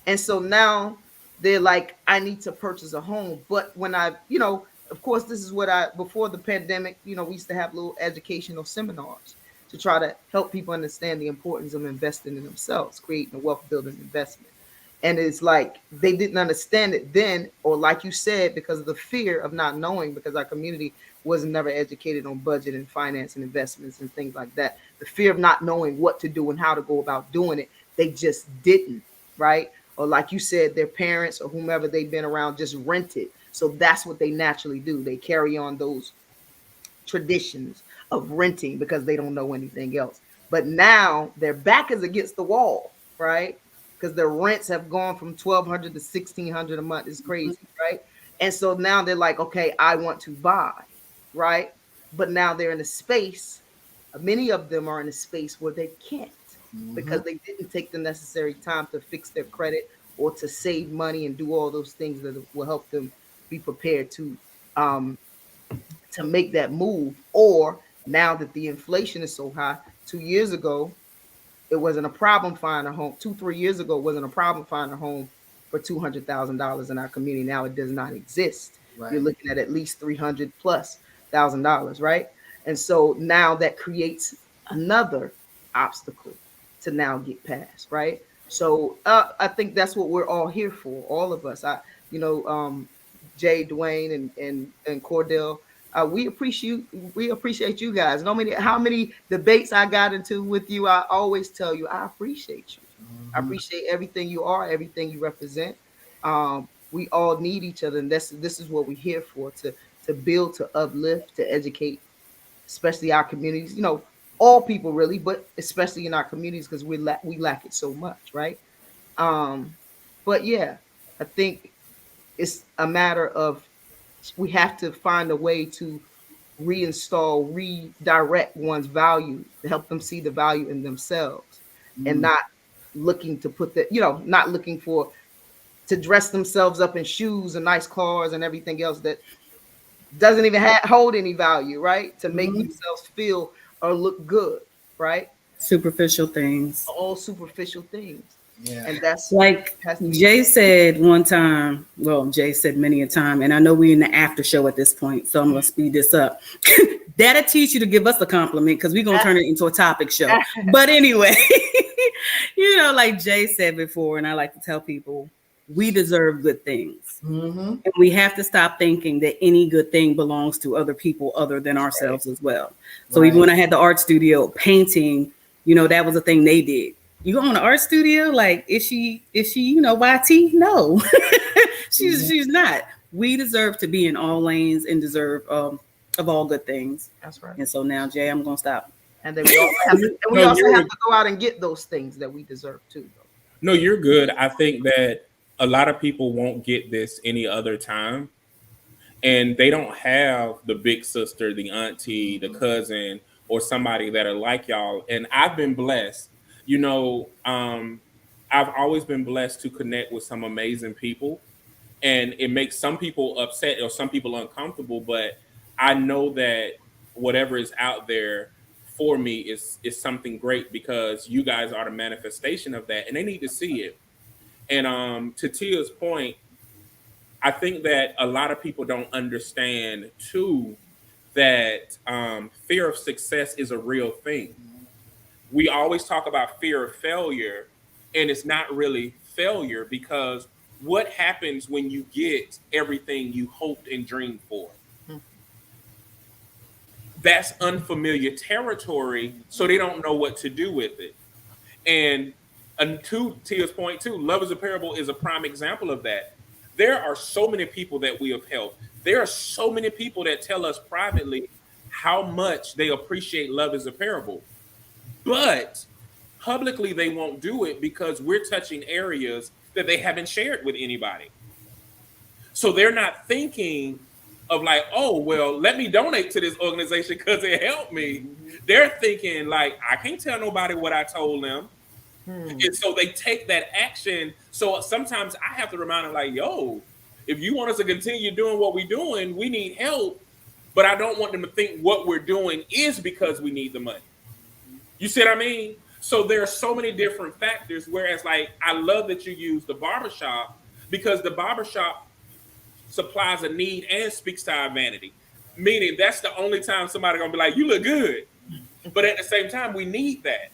And so now they're like, I need to purchase a home. But when of course, this is what before the pandemic, we used to have little educational seminars to try to help people understand the importance of investing in themselves, creating a wealth building investment. And it's like they didn't understand it then, or like you said, because of the fear of not knowing, because our community was never educated on budget and finance and investments and things like that. The fear of not knowing what to do and how to go about doing it, they just didn't, right? Or like you said, their parents or whomever they've been around just rented. So that's what they naturally do. They carry on those traditions of renting because they don't know anything else. But now their back is against the wall, right? because the rents have gone from $1,200 to $1,600 a month. It's crazy, right? And so now they're like, okay, I want to buy, right? But now they're in a space. Many of them are in a space where they can't because they didn't take the necessary time to fix their credit or to save money and do all those things that will help them be prepared to make that move. Or now that the inflation is so high, 2 years ago, it wasn't a problem finding a home. 2-3 years ago, it wasn't a problem finding a home for $200,000 in our community. Now it does not exist. Right. You're looking at least $300,000+, right? And so now that creates another obstacle to now get past, right? So I think that's what we're all here for, all of us. Jay, Dwayne, and Cordell. We appreciate you guys. No matter how many debates I got into with you, I always tell you I appreciate you. I appreciate everything you are, everything you represent. We all need each other, and this is what we're here for: to build, to uplift, to educate, especially our communities. All people really, but especially in our communities because we lack it so much, right? But yeah, I think it's a matter of we have to find a way to redirect one's value to help them see the value in themselves and not looking to put that, not looking to dress themselves up in shoes and nice cars and everything else that doesn't even hold any value, right? To make themselves feel or look good, right? Superficial things. All superficial things. Yeah. And that's Like Jay said one time, well, Jay said many a time, and I know we're in the after show at this point, so I'm going to speed this up. That'll teach you to give us a compliment because we're going to turn it into a topic show. But anyway, like Jay said before, and I like to tell people, we deserve good things. And we have to stop thinking that any good thing belongs to other people other than ourselves as well. So even when I had the art studio painting, that was a thing they did. You go on an art studio, like, is she, YT? No, she's not. We deserve to be in all lanes and deserve of all good things. That's right. And so now, Jay, I'm going to stop. And then we also have to go out and get those things that we deserve too. No, you're good. I think that a lot of people won't get this any other time. And they don't have the big sister, the auntie, the cousin, or somebody that are like y'all. And I've been blessed. I've always been blessed to connect with some amazing people. And it makes some people upset or some people uncomfortable. But I know that whatever is out there for me is something great because you guys are the manifestation of that. And they need to see it. And to Tea's point, I think that a lot of people don't understand, too, that fear of success is a real thing. We always talk about fear of failure, and it's not really failure because what happens when you get everything you hoped and dreamed for? That's unfamiliar territory, so they don't know what to do with it. And to Tea's point, too, Love is a Parable is a prime example of that. There are so many people that we have helped. There are so many people that tell us privately how much they appreciate Love is a Parable. But publicly, they won't do it because we're touching areas that they haven't shared with anybody. So they're not thinking of like, oh, well, let me donate to this organization because it helped me. They're thinking like, I can't tell nobody what I told them. And so they take that action. So sometimes I have to remind them like, yo, if you want us to continue doing what we're doing, we need help. But I don't want them to think what we're doing is because we need the money. You see what I mean? So there are so many different factors. Whereas like, I love that you use the barbershop because the barbershop supplies a need and speaks to our vanity. Meaning that's the only time somebody gonna be like, you look good. But at the same time, we need that.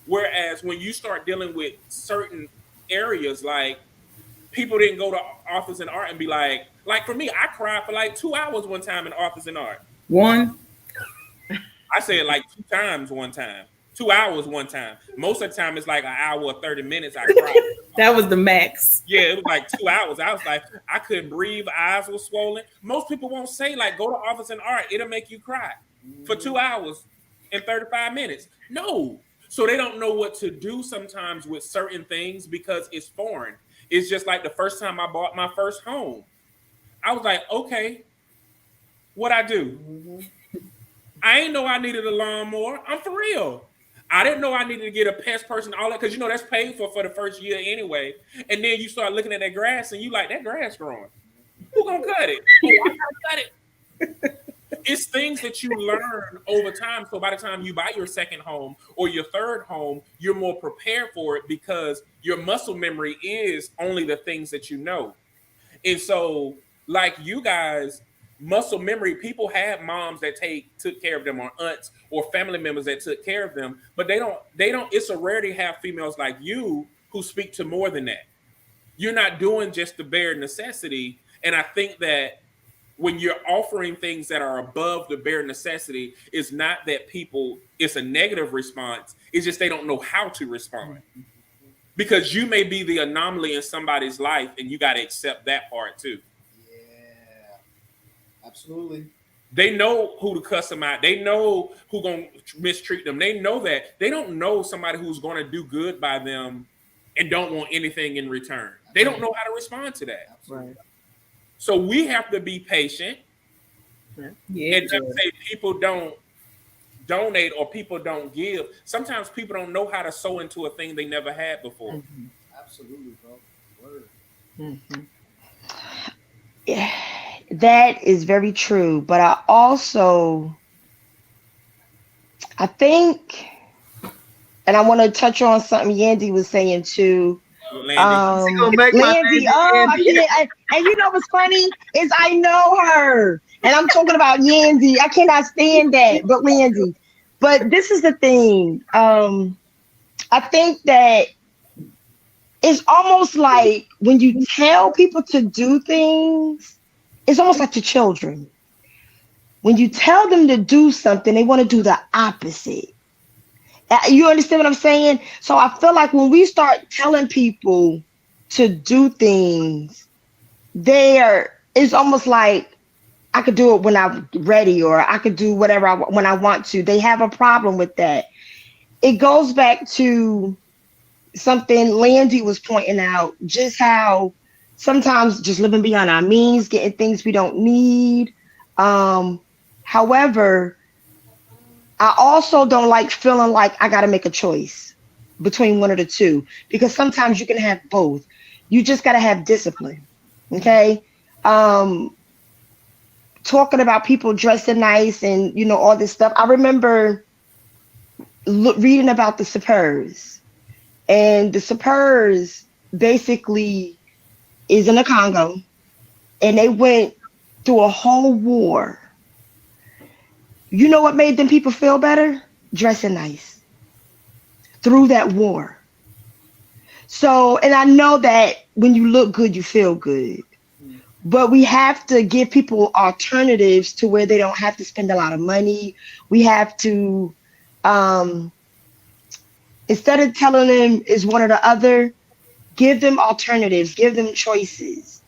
Whereas when you start dealing with certain areas, like people didn't go to Authors in Art and be like for me, I cried for like 2 hours one time in Authors in Art. One? I said like 2 times one time. 2 hours one time. Most of the time it's like an hour or 30 minutes I cried. That was the max. Yeah, it was like 2 hours. I was like, I couldn't breathe. Eyes were swollen. Most people won't say like, go to Authors in Art. It'll make you cry for 2 hours and 35 minutes. No. So they don't know what to do sometimes with certain things because it's foreign. It's just like the first time I bought my first home. I was like, okay, what I do? I ain't know I needed a lawnmower. I'm for real. I didn't know I needed to get a pest person, all that, because you know that's paid for the first year anyway. And then you start looking at that grass and you like, that grass growing. Who gonna cut it? Oh, I gotta cut it. It's things that you learn over time. So by the time you buy your second home or your third home, you're more prepared for it because your muscle memory is only the things that you know. And so, like you guys, muscle memory, people have moms that took care of them, or aunts or family members that took care of them, but they don't, it's a rarity to have females like you who speak to more than that. You're not doing just the bare necessity. And I think that when you're offering things that are above the bare necessity, it's not that it's a negative response. It's just they don't know how to respond. Because you may be the anomaly in somebody's life and you got to accept that part too. Yeah, absolutely. They know who to cuss them out. They know who's going to mistreat them. They know that. They don't know somebody who's going to do good by them and don't want anything in return. They don't know how to respond to that. Right. So we have to be patient. Yeah. And not say people don't donate or people don't give. Sometimes people don't know how to sow into a thing they never had before. Mm-hmm. Absolutely, bro. Word. Mm-hmm. Yeah, that is very true. But I think, and I want to touch on something Yandy was saying too. Landy. Landy, and you know what's funny is I know her, and I'm talking about Yandy. I cannot stand that, but Landy. But this is the thing. I think that it's almost like when you tell people to do things, it's almost like the children. When you tell them to do something, they want to do the opposite. You understand what I'm saying? So I feel like when we start telling people to do things, it's almost like I could do it when I'm ready, or I could do whatever when I want to. They have a problem with that. It goes back to something Landy was pointing out, just how sometimes just living beyond our means, getting things we don't need. However, I also don't like feeling like I got to make a choice between one of the two, because sometimes you can have both. You just got to have discipline. Okay. Talking about people dressing nice and, you know, all this stuff. I remember reading about the Sapeurs, and the Sapeurs basically is in the Congo, and they went through a whole war. You know what made them people feel better? Dressing nice through that war. So, and I know that when you look good, you feel good. But we have to give people alternatives to where they don't have to spend a lot of money. We have to, instead of telling them is one or the other, give them alternatives, give them choices.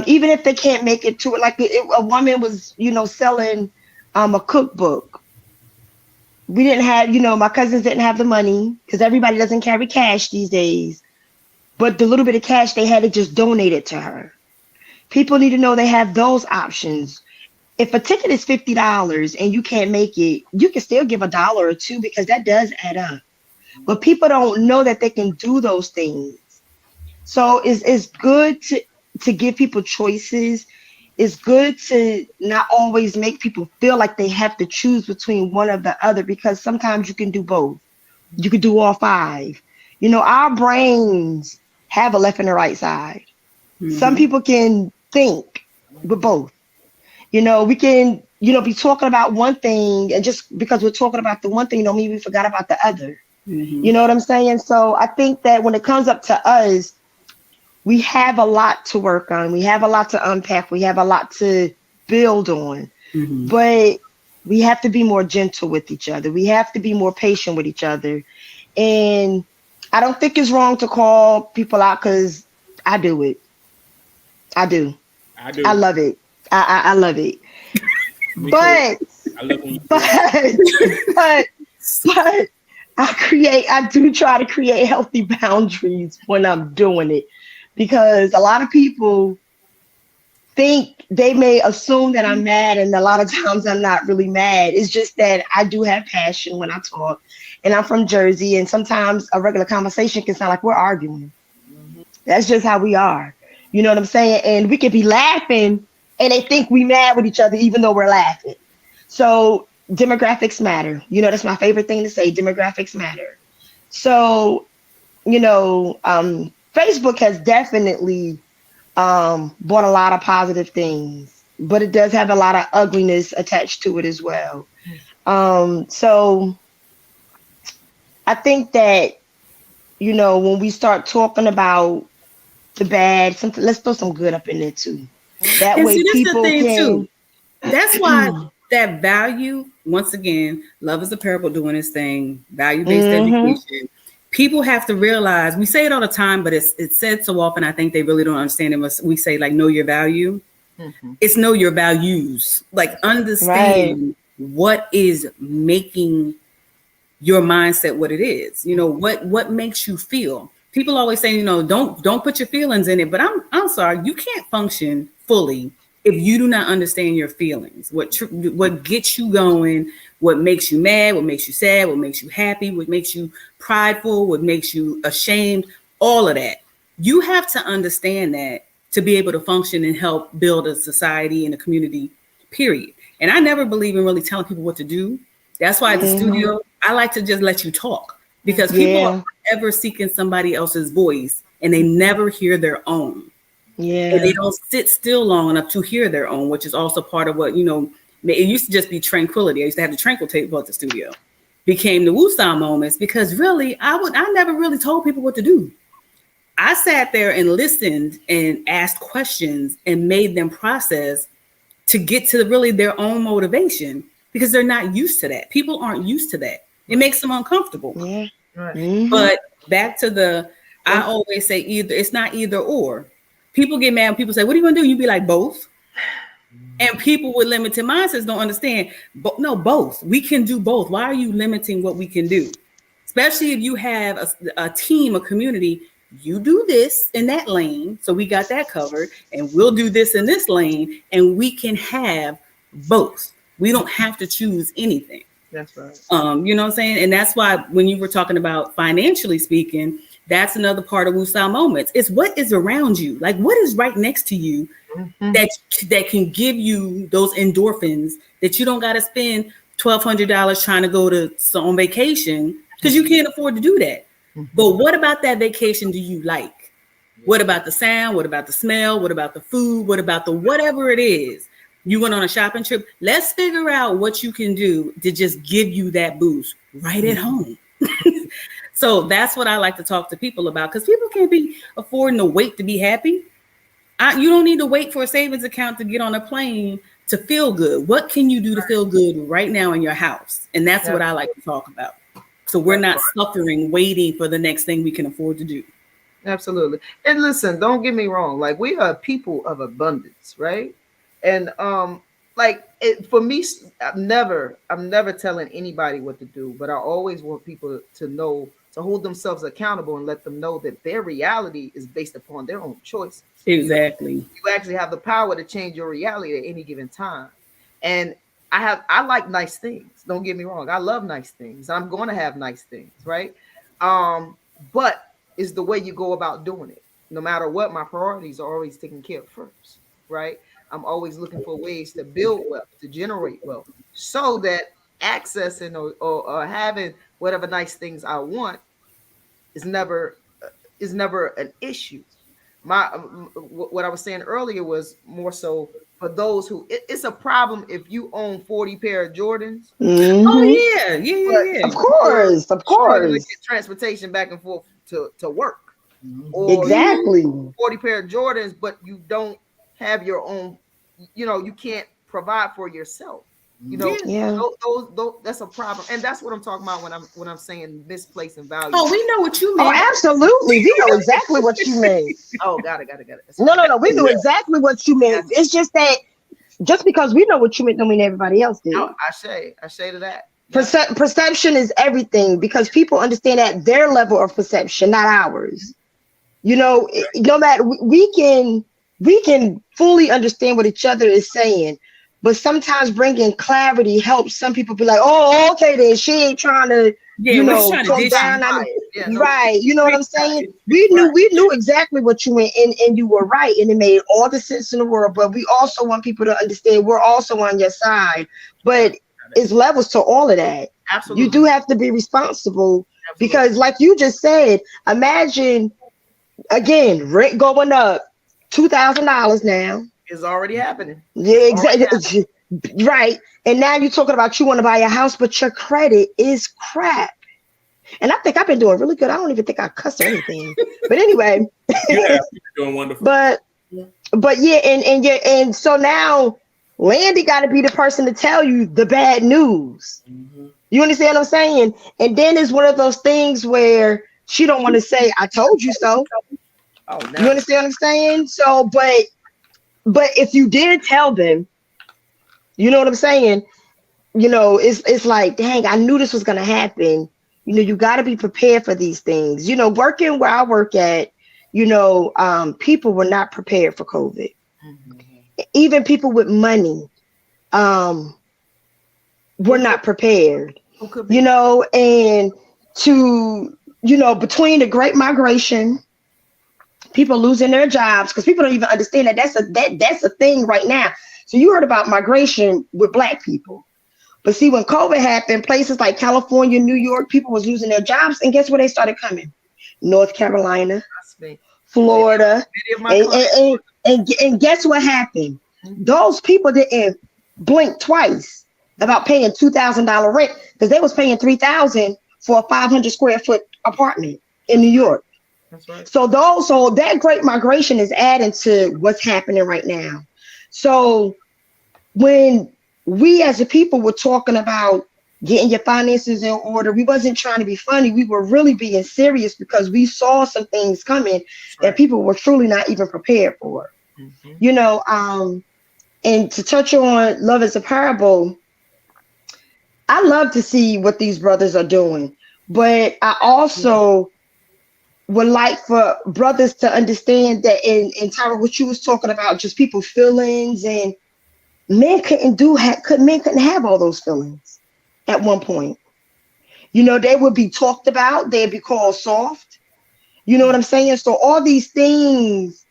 Even if they can't make it to it, like a woman was, you know, selling a cookbook. We didn't have, you know, my cousins didn't have the money because everybody doesn't carry cash these days. But the little bit of cash they had, to just donate it to her. People need to know they have those options. If a ticket is $50 and you can't make it, you can still give $1 or $2 because that does add up. But people don't know that they can do those things. So it's good to give people choices. It's good to not always make people feel like they have to choose between one or the other, because sometimes you can do both. You can do all five. You know, our brains have a left and a right side. Mm-hmm. Some people can think with both. You know, we can, you know, be talking about one thing, and just because we're talking about the one thing, don't mean we forgot about the other. Mm-hmm. You know what I'm saying? So I think that when it comes up to us, we have a lot to work on. We have a lot to unpack. We have a lot to build on. Mm-hmm. But we have to be more gentle with each other. We have to be more patient with each other. And I don't think it's wrong to call people out, because I do it. I do. I love it. I love it. I do try to create healthy boundaries when I'm doing it, because a lot of people think they may assume that I'm mad, and a lot of times I'm not really mad. It's just that I do have passion when I talk, and I'm from Jersey, and sometimes a regular conversation can sound like we're arguing. That's just how we are. You know what I'm saying? And we could be laughing and they think we mad with each other even though we're laughing. So demographics matter. You know, that's my favorite thing to say. Demographics matter. So, you know, Facebook has definitely brought a lot of positive things, but it does have a lot of ugliness attached to it as well. So I think that, you know, when we start talking about the bad, let's throw some good up in there too. That And way see, that's people the thing can. too. That's why that value, once again, love is a parable doing its thing, value-based education. People have to realize, we say it all the time, but it's said so often, I think they really don't understand it. We say, like, know your value. It's know your values. Like, understand what is making your mindset what it is. You know, what makes you feel. People always say, you know, don't put your feelings in it. But I'm sorry, you can't function fully if you do not understand your feelings, what gets you going, what makes you mad, what makes you sad, what makes you happy, what makes you prideful, what makes you ashamed, all of that. You have to understand that to be able to function and help build a society and a community, period. And I never believe in really telling people what to do. That's why at the studio, I like to just let you talk, because people are ever seeking somebody else's voice and they never hear their own. And they don't sit still long enough to hear their own, which is also part of what, you know, it used to just be tranquility. I used to have the tranquil table at the studio. Became the woo-style moments, because really, I never really told people what to do. I sat there and listened and asked questions and made them process to get to really their own motivation, because they're not used to that. People aren't used to that. It makes them uncomfortable. But back to I always say it's not either or. People get mad when people say, what are you going to do? You be like, both. And people with limited mindsets don't understand. But no, both. We can do both. Why are you limiting what we can do? Especially if you have a team, a community. You do this in that lane, so we got that covered, and we'll do this in this lane, and we can have both. We don't have to choose anything. That's right. You know what I'm saying? And that's why when you were talking about financially speaking, that's another part of Woo-Style Moments. It's what is around you. Like, what is right next to you that can give you those endorphins that you don't got to spend $1,200 trying to go to on vacation, because you can't afford to do that. But what about that vacation do you like? What about the sound? What about the smell? What about the food? What about the whatever it is? You went on a shopping trip. Let's figure out what you can do to just give you that boost right at home. So that's what I like to talk to people about, because people can't be affording to wait to be happy. You don't need to wait for a savings account to get on a plane to feel good. What can you do to feel good right now in your house? And that's what I like to talk about. So we're not suffering, waiting for the next thing we can afford to do. Absolutely. And listen, don't get me wrong. Like, we are people of abundance, right? And for me, I'm never telling anybody what to do, but I always want people to know, to hold themselves accountable and let them know that their reality is based upon their own choices. Exactly. You actually have the power to change your reality at any given time. And I like nice things. Don't get me wrong. I love nice things. I'm going to have nice things, right? But it's the way you go about doing it. No matter what, my priorities are always taken care of first, right? I'm always looking for ways to build wealth, to generate wealth, so that accessing or having whatever nice things I want is never an issue. What I was saying earlier was more so for those who it's a problem if you own 40 pair of Jordans. Oh yeah. Of course. Get transportation back and forth to work. Or Exactly. 40 pair of Jordans, but you don't have your own, you can't provide for yourself. Those that's a problem. And that's what I'm talking about when I'm saying misplacing value. Oh, we know what you mean. Oh, absolutely. We know exactly what you mean. Oh, got it. No. We know exactly what you mean. It's just that just because we know what you meant don't mean everybody else did. No, I say to that. Perception is everything because people understand at their level of perception, not ours. You know, no matter we can fully understand what each other is saying, but sometimes bringing clarity helps some people be like, oh, okay, then she ain't trying to, Yeah, we're trying to talk dish down. Yeah, no, Right. You know what I'm saying? We knew exactly what you meant, and you were right, and it made all the sense in the world. But we also want people to understand we're also on your side. But it's levels to all of that. absolutely. You do have to be responsible Absolutely. because, like you just said, imagine again rent going up $2,000 now. It's already happening. Yeah, exactly. Right. And now you're talking about you want to buy a house, but your credit is crap. And I think I've been doing really good. I don't even think I cuss or anything. But anyway. You have been doing wonderful. But yeah, and so now Landy got to be the person to tell you the bad news. Mhm. You understand what I'm saying? And then it's one of those things where she don't want to say, I told you so. Oh, You no. understand what I'm saying? So, but if you did tell them, you know what I'm saying? You know, it's like, dang, I knew this was gonna happen. You know, you got to be prepared for these things. You know, working where I work at, people were not prepared for COVID. Even people with money, were not prepared. Who could be? You know, and between the Great Migration, people losing their jobs because people don't even understand that that's a thing right now. So you heard about migration with Black people. But see, when COVID happened, places like California, New York, people was losing their jobs. And guess where they started coming? North Carolina, That's me. Florida. Many of my clients. And guess what happened? Those people didn't blink twice about paying $2,000 rent because they was paying $3,000 for a 500 square foot apartment in New York. That's right. So that Great Migration is adding to what's happening right now. So when we as a people were talking about getting your finances in order, we wasn't trying to be funny. We were really being serious because we saw some things coming that people were truly not even prepared for. Mm-hmm. You know, and to touch on Love is a Parable, I love to see what these brothers are doing, but I also would like for brothers to understand that in Tyra, what you was talking about, just people's feelings, and men couldn't have all those feelings at one point. You know, they would be talked about, they'd be called soft. You know what I'm saying? So all these things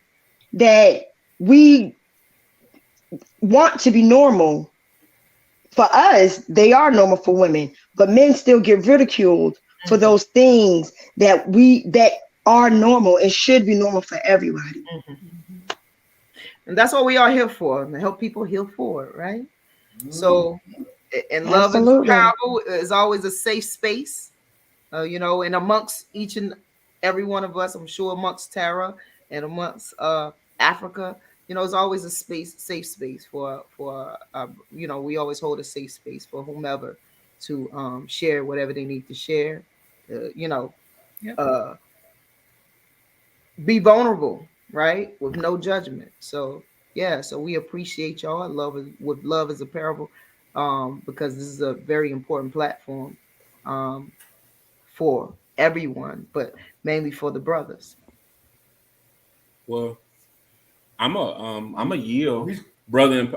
that we want to be normal, for us, they are normal for women, but men still get ridiculed for those things that are normal and should be normal for everybody. Mm-hmm. And that's what we are here for, to help people heal forward, right? Mm-hmm. So, and Love is Powerful is always a safe space, and amongst each and every one of us, I'm sure amongst Tara and amongst Africa, it's always a safe space for we always hold a safe space for whomever to share whatever they need to share, be vulnerable, right? With no judgment. So we appreciate y'all. Love is a Parable, because this is a very important platform for everyone, but mainly for the brothers. Well, I'm a yield brother.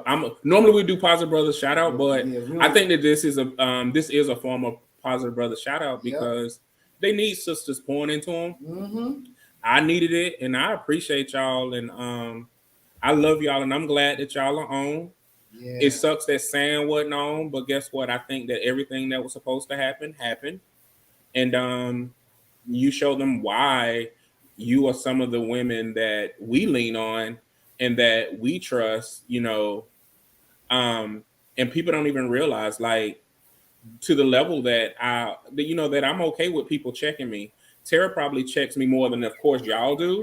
Normally we do Positive Brothers shout out, but I think that this is a form of Positive Brothers shout out because they need sisters pouring into them. Mm-hmm. I needed it, and I appreciate y'all, and I love y'all, and I'm glad that y'all are on. Yeah. It sucks that Sam wasn't on, but guess what? I think that everything that was supposed to happen happened, and you show them why you are some of the women that we lean on and that we trust, and people don't even realize, like, to the level that that I'm okay with people checking me. Tara probably checks me more than, of course, y'all do.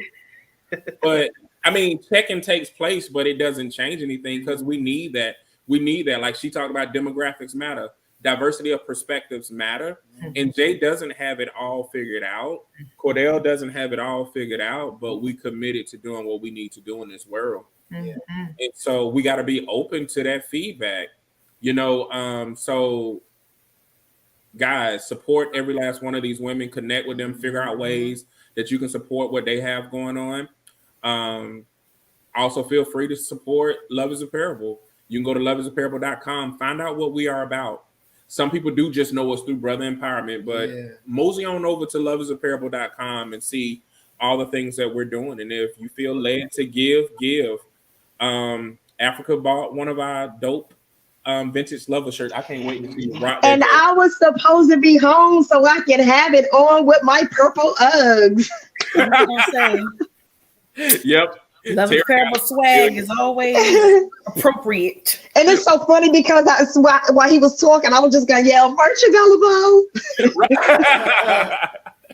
But I mean, checking takes place, but it doesn't change anything because we need that. We need that. Like she talked about, demographics matter, diversity of perspectives matter. And Jay doesn't have it all figured out. Cordell doesn't have it all figured out, but we committed to doing what we need to do in this world. And so we got to be open to that feedback, so guys, support every last one of these women, connect with them, figure out ways that you can support what they have going on. Also feel free to support Love is a Parable. You can go to loveisapparable.com, find out what we are about. Some people do just know us through Brother Empowerment, but mosey on over to loveisapparable.com and see all the things that we're doing. And if you feel led to give. Africa bought one of our dope vintage lover shirts. I can't wait to see you rock that. And I was supposed to be home so I could have it on with my purple Uggs. Yep. Love is Parable swag is always appropriate. And it's so funny because while he was talking, I was just going to yell, merch available.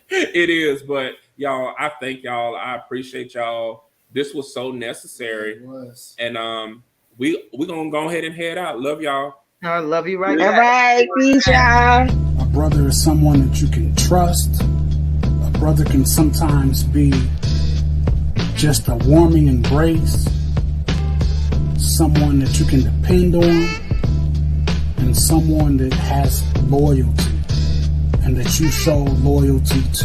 It is, but y'all, I thank y'all. I appreciate y'all. This was so necessary. It was. And we're going to go ahead and head out. Love y'all. I love you right All now. right, peace, y'all. A brother is someone that you can trust. A brother can sometimes be just a warming embrace, someone that you can depend on, and someone that has loyalty and that you show loyalty to.